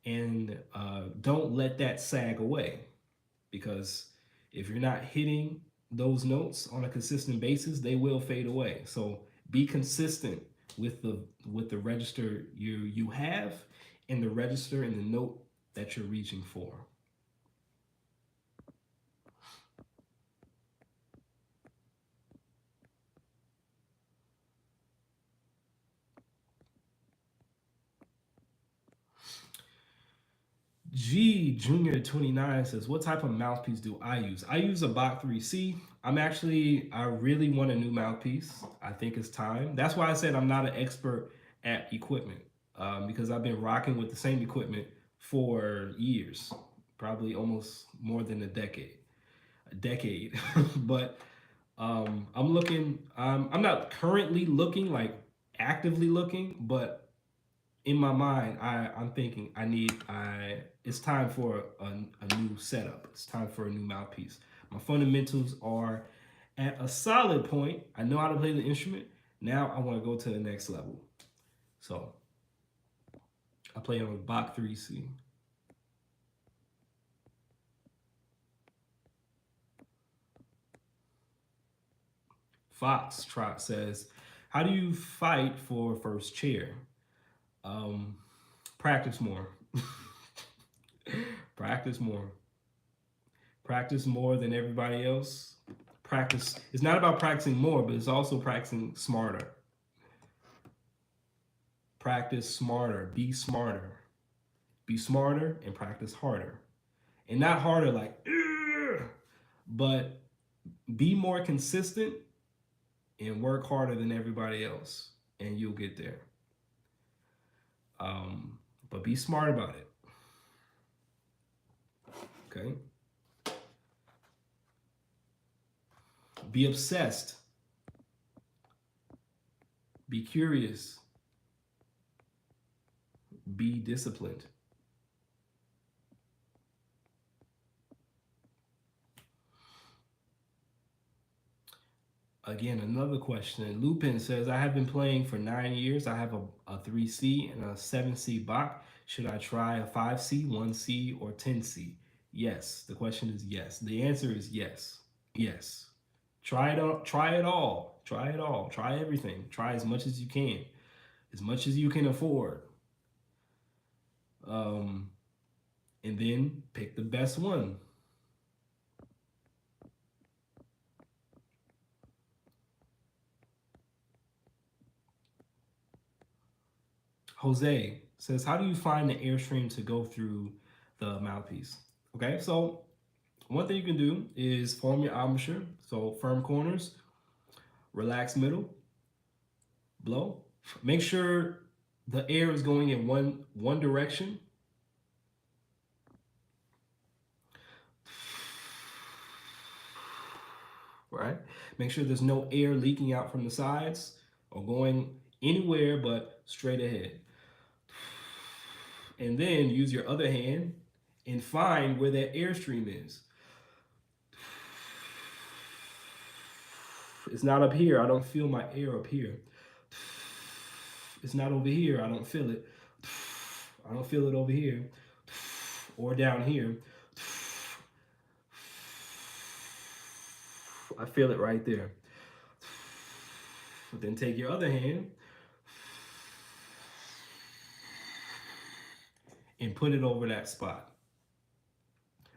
and don't let that sag away, because if you're not hitting those notes on a consistent basis, they will fade away. So be consistent with the register you have, and the register and the note that you're reaching for. G Junior 29 says, "What type of mouthpiece do I use? I use a Bach 3C. I really want a new mouthpiece. I think it's time. That's why I said I'm not an expert at equipment, because I've been rocking with the same equipment for years, probably almost more than a decade. But I'm looking. I'm not currently looking, like actively looking, but in my mind, I'm thinking I it's time for a new setup. It's time for a new mouthpiece. My fundamentals are at a solid point. I know how to play the instrument. Now I want to go to the next level. So I play on a Bach 3C. Foxtrot says, "How do you fight for first chair?" Um, Practice more. Practice more. Practice more than everybody else. Practice. It's not about practicing more, but it's also practicing smarter. Practice smarter. Be smarter. Be smarter and practice harder. And not harder like, "Ugh," but be more consistent and work harder than everybody else, and you'll get there. Um, but be smart about it. Okay. Be obsessed. Be curious. Be disciplined. Again, another question. Lupin says, "I have been playing for 9 years. I have a 3C and a 7C Bach. Should I try a 5C, 1C, or 10C?" Yes. The question is yes. The answer is yes. Yes. Try it all. Try it all. Try it all. Try everything. Try as much as you can, as much as you can afford. Um, and then pick the best one. Jose says, "How do you find the airstream to go through the mouthpiece?" Okay, so one thing you can do is form your embouchure. So firm corners, relaxed middle, blow. Make sure the air is going in one direction. Right? Make sure there's no air leaking out from the sides or going anywhere but straight ahead. And then use your other hand and find where that airstream is. It's not up here. I don't feel my air up here. It's not over here. I don't feel it. I don't feel it over here or down here. I feel it right there. Then take your other hand and put it over that spot.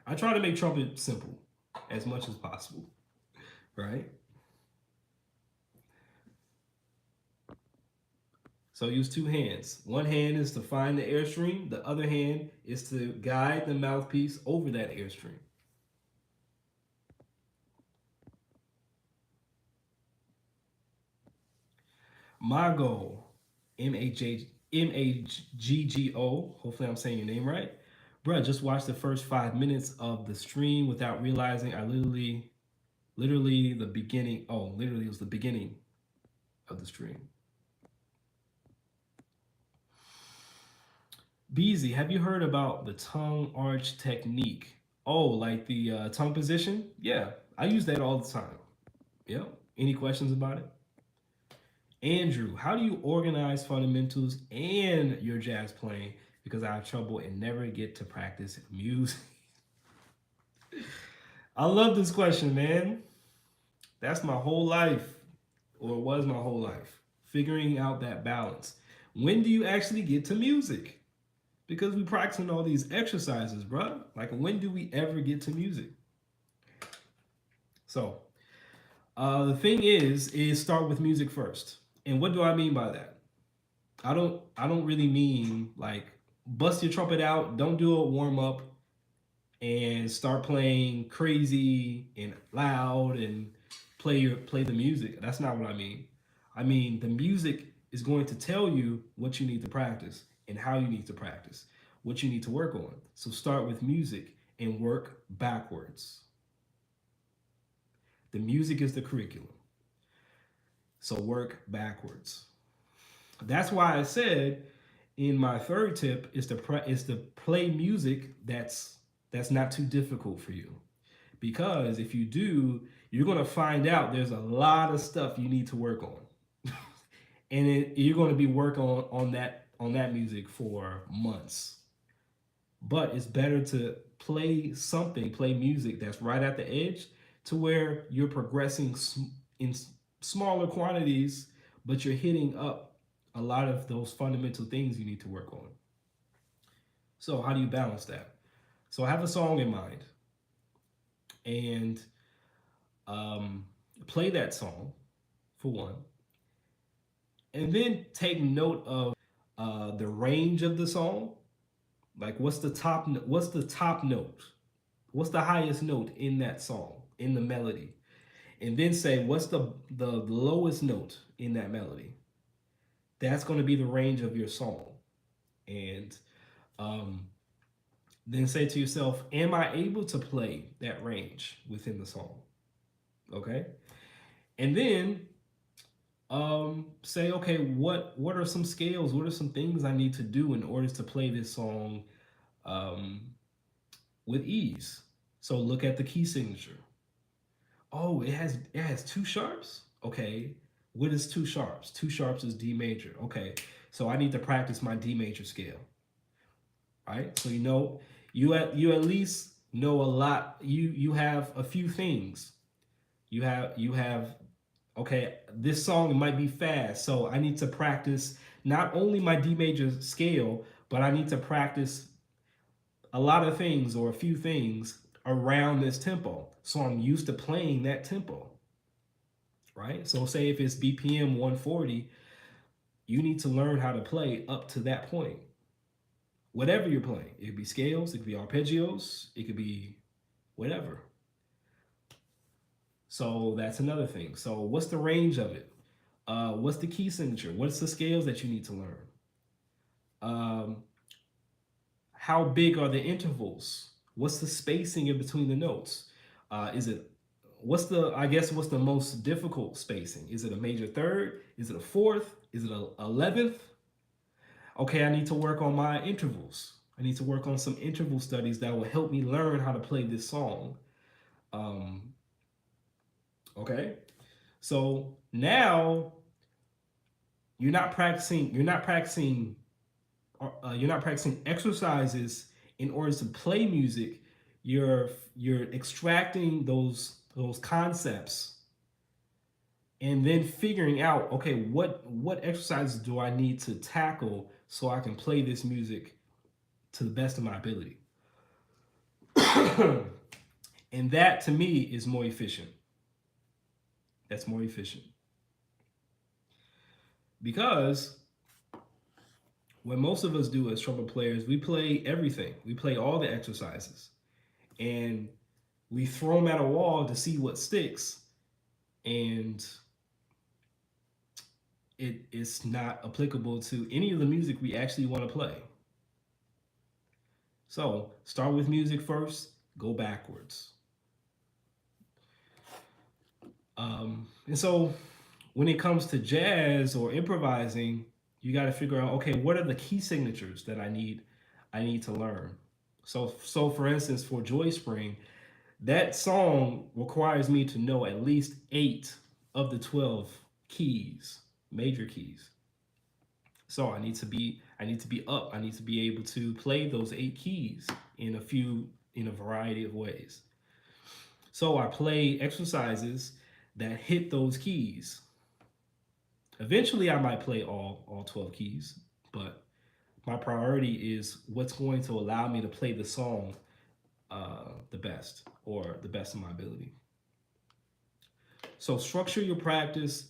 I try to make trumpet simple as much as possible, right? So use two hands. One hand is to find the airstream, the other hand is to guide the mouthpiece over that airstream. Mago, Maggo, hopefully I'm saying your name right. Bruh, just watched the first 5 minutes of the stream without realizing I literally the beginning. Oh, literally it was the beginning of the stream. Beezy, have you heard about the tongue arch technique? Oh, like the tongue position? Yeah, I use that all the time. Yep. Any questions about it? Andrew, how do you organize fundamentals and your jazz playing? Because I have trouble and never get to practice music. I love this question, man. That's my whole life, or it was my whole life, figuring out that balance. When do you actually get to music? Because we practicing all these exercises, bruh. Like, when do we ever get to music? So, the thing is start with music first. And what do I mean by that? I don't really mean like bust your trumpet out, don't do a warm up and start playing crazy and loud and play the music. That's not what I mean. I mean the music is going to tell you what you need to practice and how you need to practice, what you need to work on. So start with music and work backwards. The music is the curriculum. So work backwards. That's why I said in my third tip is to play music that's not too difficult for you. Because if you do, you're gonna find out there's a lot of stuff you need to work on, and you're gonna be working on that music for months. But it's better to play music that's right at the edge, to where you're progressing in smaller quantities, but you're hitting up a lot of those fundamental things you need to work on. So how do you balance that? So I have a song in mind, and um, play that song for one, and then take note of the range of the song. Like, what's the top note? What's the highest note in that song, in the melody? And then say, what's the lowest note in that melody? That's going to be the range of your song. And um, then say to yourself, am I able to play that range within the song? Okay. And then say, okay, what are some scales? What are some things I need to do in order to play this song um, with ease? So look at the key signature. Oh, it has two sharps. Okay, what is two sharps? Two sharps is D major. Okay, so I need to practice my D major scale. Right. So you at least know a lot. You have a few things. You have okay, this song might be fast, so I need to practice not only my D major scale, but I need to practice a lot of things or a few things around this tempo. So I'm used to playing that tempo, right? So say if it's BPM 140, you need to learn how to play up to that point. Whatever you're playing, it could be scales, it could be arpeggios, it could be whatever. So that's another thing. So what's the range of it? What's the key signature? What's the scales that you need to learn? Um, how big are the intervals? What's the spacing in between the notes? Is it what's the most difficult spacing? Is it a major third? Is it a fourth? Is it a 11th? Okay, I need to work on my intervals. I need to work on some interval studies that will help me learn how to play this song. Um, okay, so now you're not practicing exercises in order to play music. You're extracting those concepts and then figuring out, okay, what exercises do I need to tackle so I can play this music to the best of my ability. And that to me is more efficient. That's more efficient because what most of us do as trumpet players, we play everything. We play all the exercises and we throw them at a wall to see what sticks, and it is not applicable to any of the music we actually want to play. So start with music first, go backwards. And so when it comes to jazz or improvising, you got to figure out, okay, what are the key signatures that I need to learn? So for instance, for Joy Spring, that song requires me to know at least 8 of the 12 keys, major keys. So I need to be up. I need to be able to play those 8 keys in a variety of ways. So I play exercises that hit those keys. Eventually I might play all 12 keys, but my priority is what's going to allow me to play the song the best or the best of my ability. So structure your practice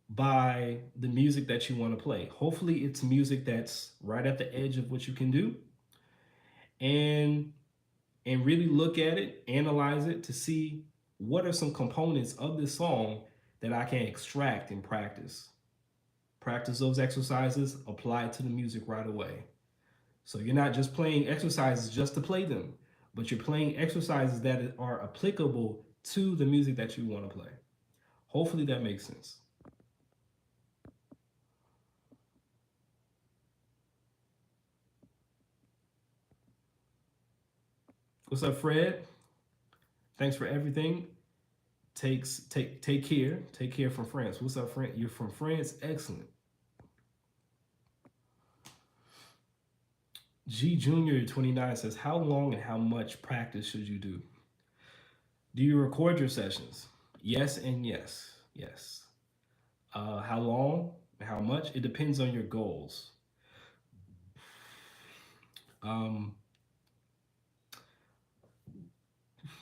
by the music that you want to play. Hopefully, it's music that's right at the edge of what you can do, and really look at it, analyze it to see what are some components of this song that I can extract and practice. Practice those exercises, apply it to the music right away. So you're not just playing exercises just to play them, but you're playing exercises that are applicable to the music that you want to play. Hopefully that makes sense. What's up, Fred? Thanks for everything. Take care. Take care from France. What's up, friend? You're from France. Excellent. G Junior 29 says, how long and how much practice should you do? Do you record your sessions? Yes and yes. Yes. How long? How much? It depends on your goals. Um,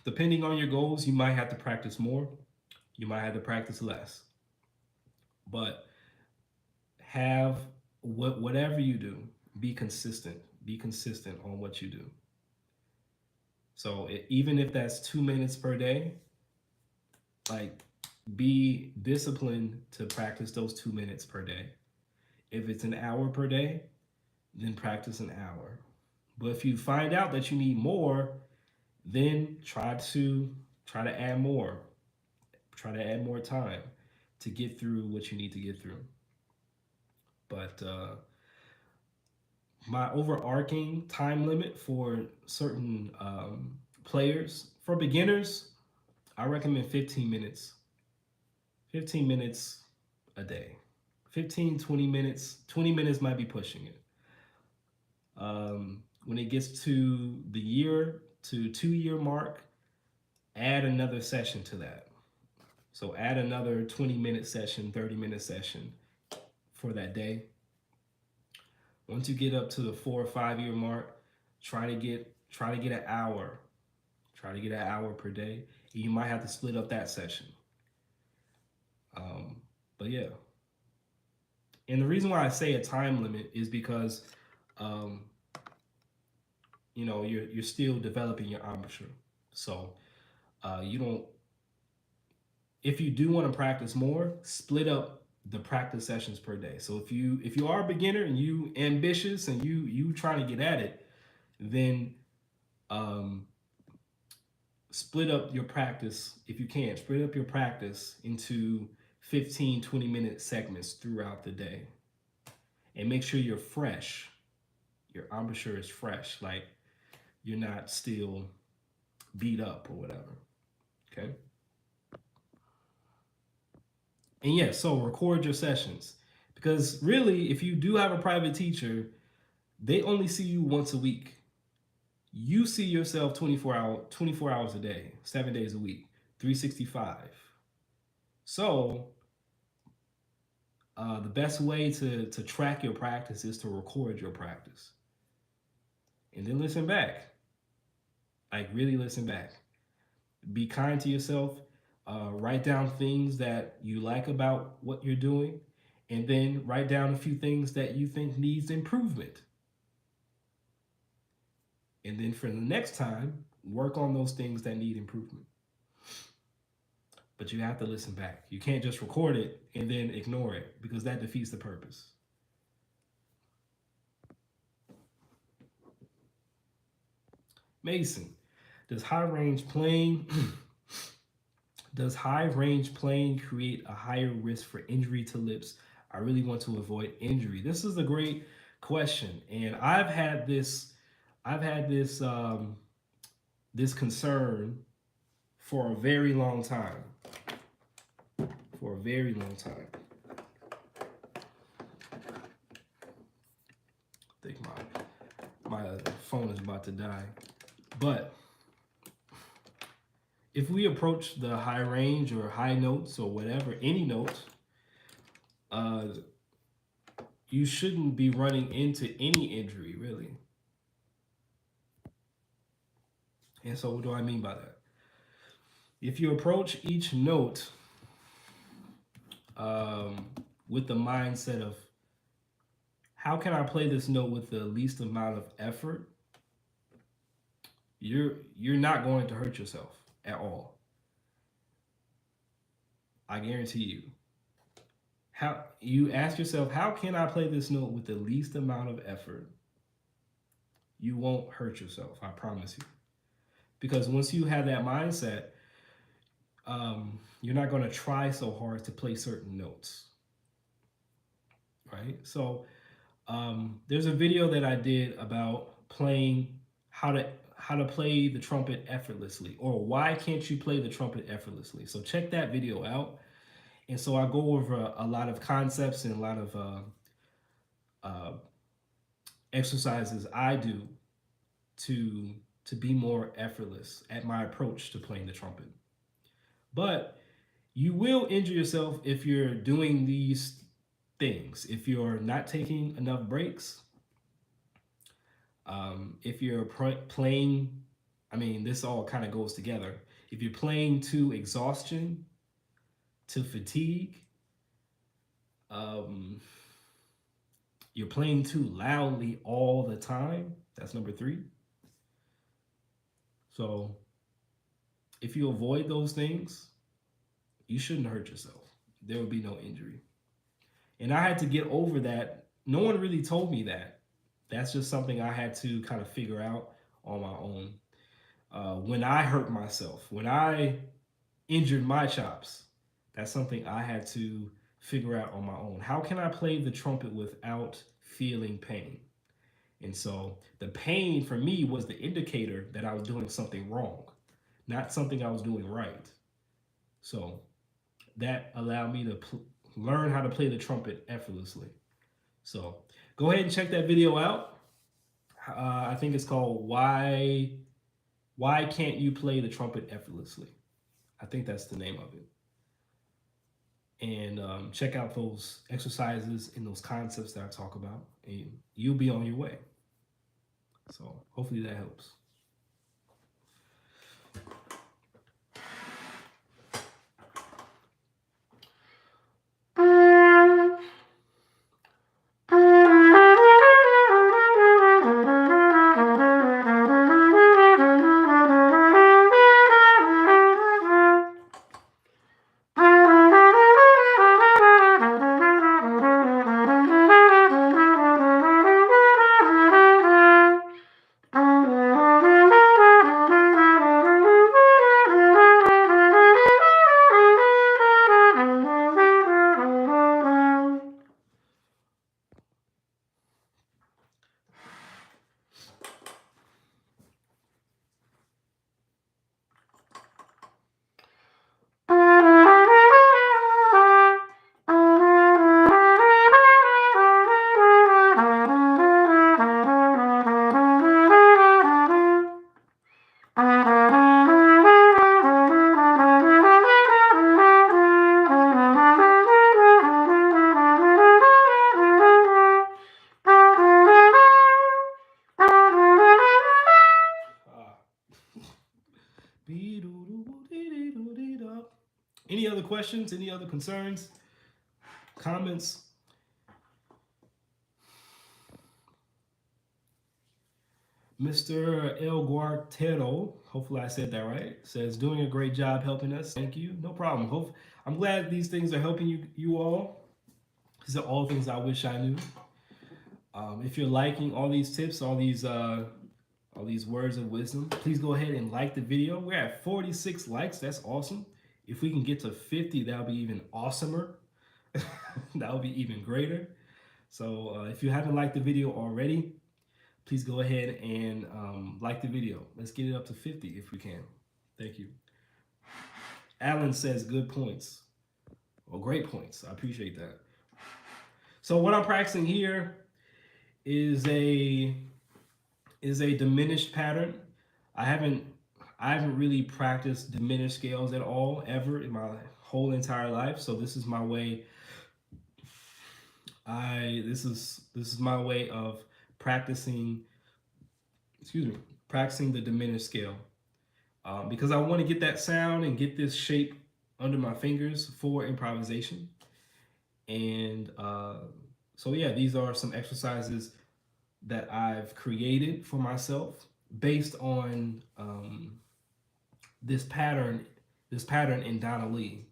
Depending on your goals, you might have to practice more. You might have to practice less. But have whatever you do, be consistent. Be consistent on what you do. So even if that's 2 minutes per day, like be disciplined to practice those 2 minutes per day. If it's an hour per day, then practice an hour. But if you find out that you need more, then try to add more. Try to add more time to get through what you need to get through. But my overarching time limit for certain players, for beginners, I recommend 15 minutes. 15 minutes a day. 15, 20 minutes. 20 minutes might be pushing it. When it gets to the year to 2 year mark, add another session to that. So add another 20-minute session, 30-minute session for that day. Once you get up to the 4 or 5 year mark, try to get an hour. Try to get an hour per day. You might have to split up that session. But yeah. And the reason why I say a time limit is because um, you're still developing your embouchure. So you don't. If you do want to practice more, split up the practice sessions per day. So if you are a beginner and you ambitious and you trying to get at it, then um, split up your practice if you can. Split up your practice into 15, 20-minute segments throughout the day, and make sure you're fresh. Your embouchure is fresh, like you're not still beat up or whatever. Okay. And yeah, so record your sessions, because really, if you do have a private teacher, they only see you once a week. You see yourself 24 hours a day, 7 days a week, 365. So the best way to track your practice is to record your practice and then listen back. Like really listen back. Be kind to yourself. Write down things that you like about what you're doing, and then write down a few things that you think needs improvement. And then for the next time, work on those things that need improvement. But you have to listen back. You can't just record it and then ignore it, because that defeats the purpose. Mason, does high range playing does high range playing create a higher risk for injury to lips? I really want to avoid injury. This is a great question, and I've had this I've had this concern for a very long time. For a very long time. I think my phone is about to die. But if we approach the high range or high notes or whatever, any notes, uh, you shouldn't be running into any injury, really. And so, what do I mean by that? If you approach each note um, with the mindset of how can I play this note with the least amount of effort, you're not going to hurt yourself at all. I guarantee you. How you ask yourself, how can I play this note with the least amount of effort? You won't hurt yourself, I promise you. Because once you have that mindset, you're not going to try so hard to play certain notes, right? So there's a video that I did about playing how to play the trumpet effortlessly, or why can't you play the trumpet effortlessly. So check that video out. And so I go over a lot of concepts and a lot of uh, exercises I do to to be more effortless at my approach to playing the trumpet. But you will injure yourself if you're doing these things. If you're not taking enough breaks, if you're playing, I mean, this all kind of goes together. If you're playing to exhaustion, to fatigue, um, you're playing too loudly all the time. That's number three. So if you avoid those things, you shouldn't hurt yourself. There will be no injury. And I had to get over that. No one really told me that. That's just something I had to kind of figure out on my own. When I hurt myself, when I injured my chops, that's something I had to figure out on my own. How can I play the trumpet without feeling pain? And so the pain for me was the indicator that I was doing something wrong, not something I was doing right. So that allowed me to learn how to play the trumpet effortlessly. So go ahead and check that video out. I think it's called Why Can't You Play the Trumpet Effortlessly? I think that's the name of it. And check out those exercises and those concepts that I talk about, and you'll be on your way. So hopefully that helps. Any other questions? Any other concerns? Comments? Mr. El Guartero, hopefully I said that right, says doing a great job helping us. Thank you. No problem. I'm glad these things are helping you all. These are all things I wish I knew. If you're liking all these tips, all these words of wisdom, please go ahead and like the video. We're at 46 likes. That's awesome. If we can get to 50, that'll be even awesomer. That would be even greater. So if you haven't liked the video already, please go ahead and like the video. Let's get it up to 50 if we can. Thank you. Alan says good points. Well, great points. I appreciate that. So what I'm practicing here is a diminished pattern. I haven't I haven't really practiced diminished scales at all ever in my whole entire life. So this is my way. This is my way of practicing. Excuse me, practicing the diminished scale because I want to get that sound and get this shape under my fingers for improvisation. And so yeah, these are some exercises that I've created for myself based on this pattern, in Donna Lee.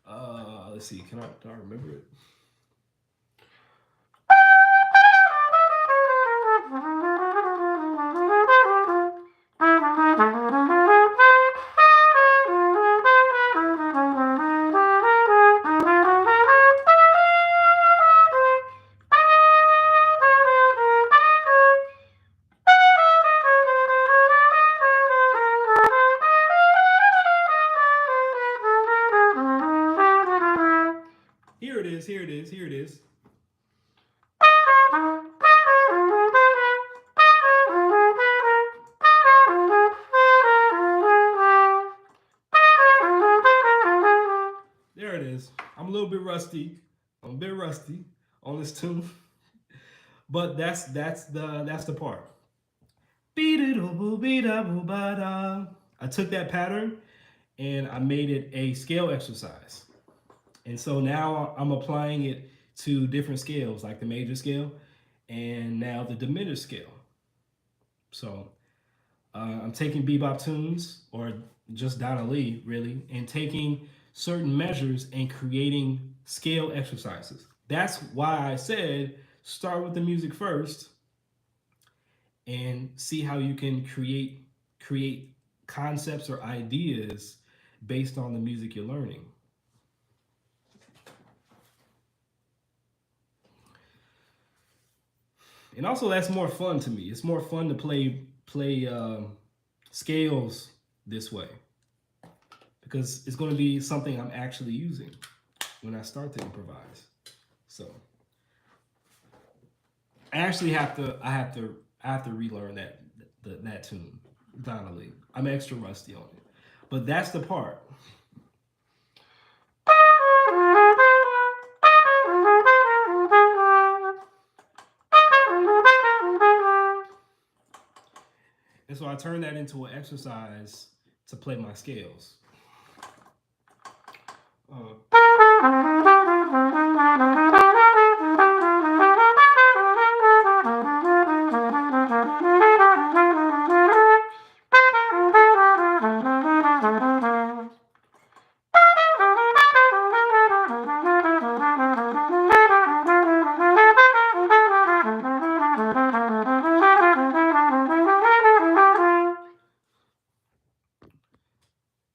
Let's see, can I remember it? Here it is, here it is, here it is. There it is. I'm a little bit rusty. I'm a bit rusty on this tune, but that's the part. I took that pattern and I made it a scale exercise. And so now I'm applying it to different scales, like the major scale and now the diminished scale. So I'm taking bebop tunes, or just Donna Lee, really, and taking certain measures and creating scale exercises. That's why I said start with the music first and see how you can create concepts or ideas based on the music you're learning. And also, that's more fun to me. It's more fun to play scales this way because it's going to be something I'm actually using when I start to improvise. So I actually have to relearn that tune, Donna Lee. I'm extra rusty on it, but that's the part. And so I turned that into an exercise to play my scales. Uh,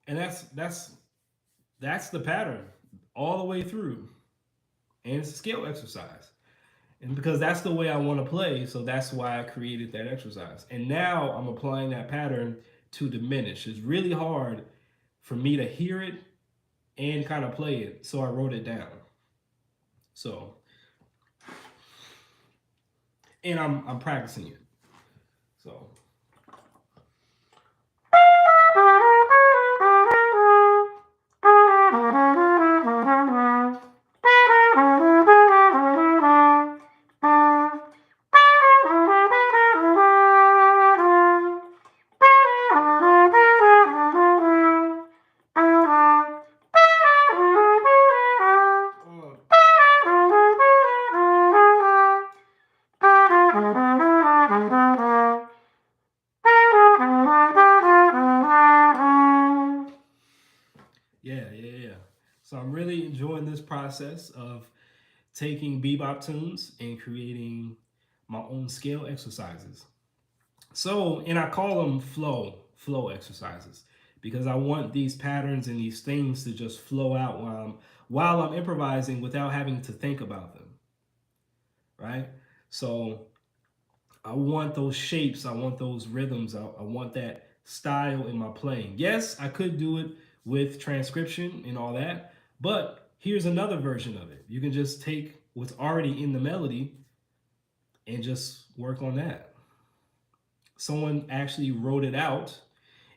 and that's the pattern all the way through, and it's a scale exercise. And because that's the way I want to play, so that's why I created that exercise. And now I'm applying that pattern to diminish. It's really hard for me to hear it and kind of play it, so I wrote it down. So, and I'm practicing it. So. Yeah. So I'm really enjoying this process of taking bebop tunes and creating my own scale exercises. So, and I call them flow exercises because I want these patterns and these things to just flow out while I'm improvising without having to think about them, right? So, I want those shapes. I want those rhythms. I want that style in my playing. Yes, I could do it with transcription and all that, but here's another version of it. You can just take what's already in the melody and just work on that. Someone actually wrote it out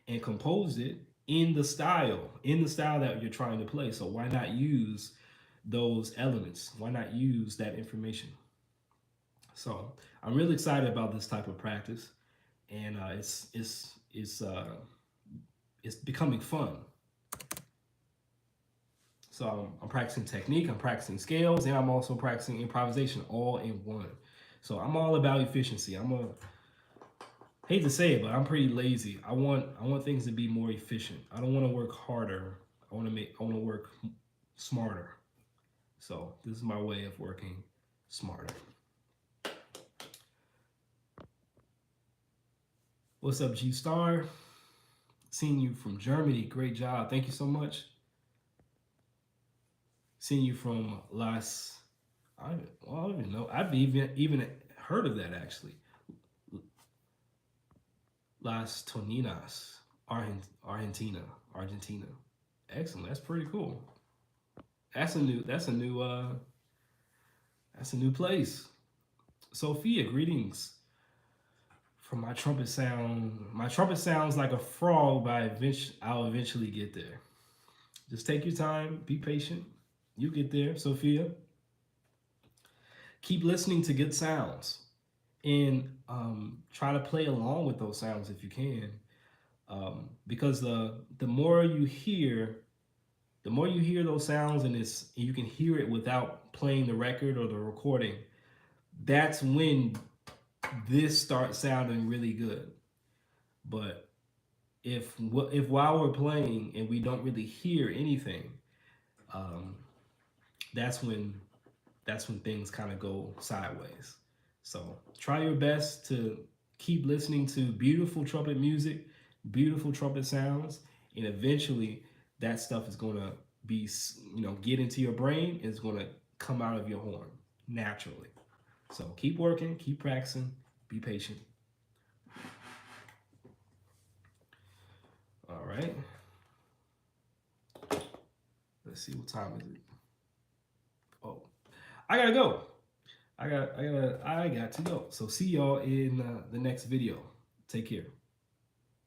and composed it in the style that you're trying to play. So why not use those elements? Why not use that information? So I'm really excited about this type of practice, and it's becoming fun. So I'm practicing technique, I'm practicing scales, and I'm also practicing improvisation all in one. So I'm all about efficiency. I'm a hate to say it, but I'm pretty lazy. I want things to be more efficient. I don't want to work harder. I want to work smarter. So this is my way of working smarter. What's up, G Star? Seeing you from Germany. Great job. Thank you so much. Seeing you from I don't even know. I've even heard of that actually. Las Toninas, Argentina. Argentina. Excellent. That's pretty cool. That's a new place. Sophia, greetings from my trumpet sound. My trumpet sounds like a frog, but I'll eventually get there. Just take your time, be patient. You get there, Sophia. Keep listening to good sounds and try to play along with those sounds if you can. Because the more you hear, the more you hear those sounds and you can hear it without playing the record or the recording, that's when this starts sounding really good. But if while we're playing and we don't really hear anything, um, that's when things kind of go sideways. So try your best to keep listening to beautiful trumpet music, beautiful trumpet sounds, and eventually that stuff is going to be, get into your brain. It's going to come out of your horn naturally. So keep working, keep practicing, be patient. All right. Let's see, what time is it? Oh, I gotta go. I got to go. So see y'all in the next video. Take care.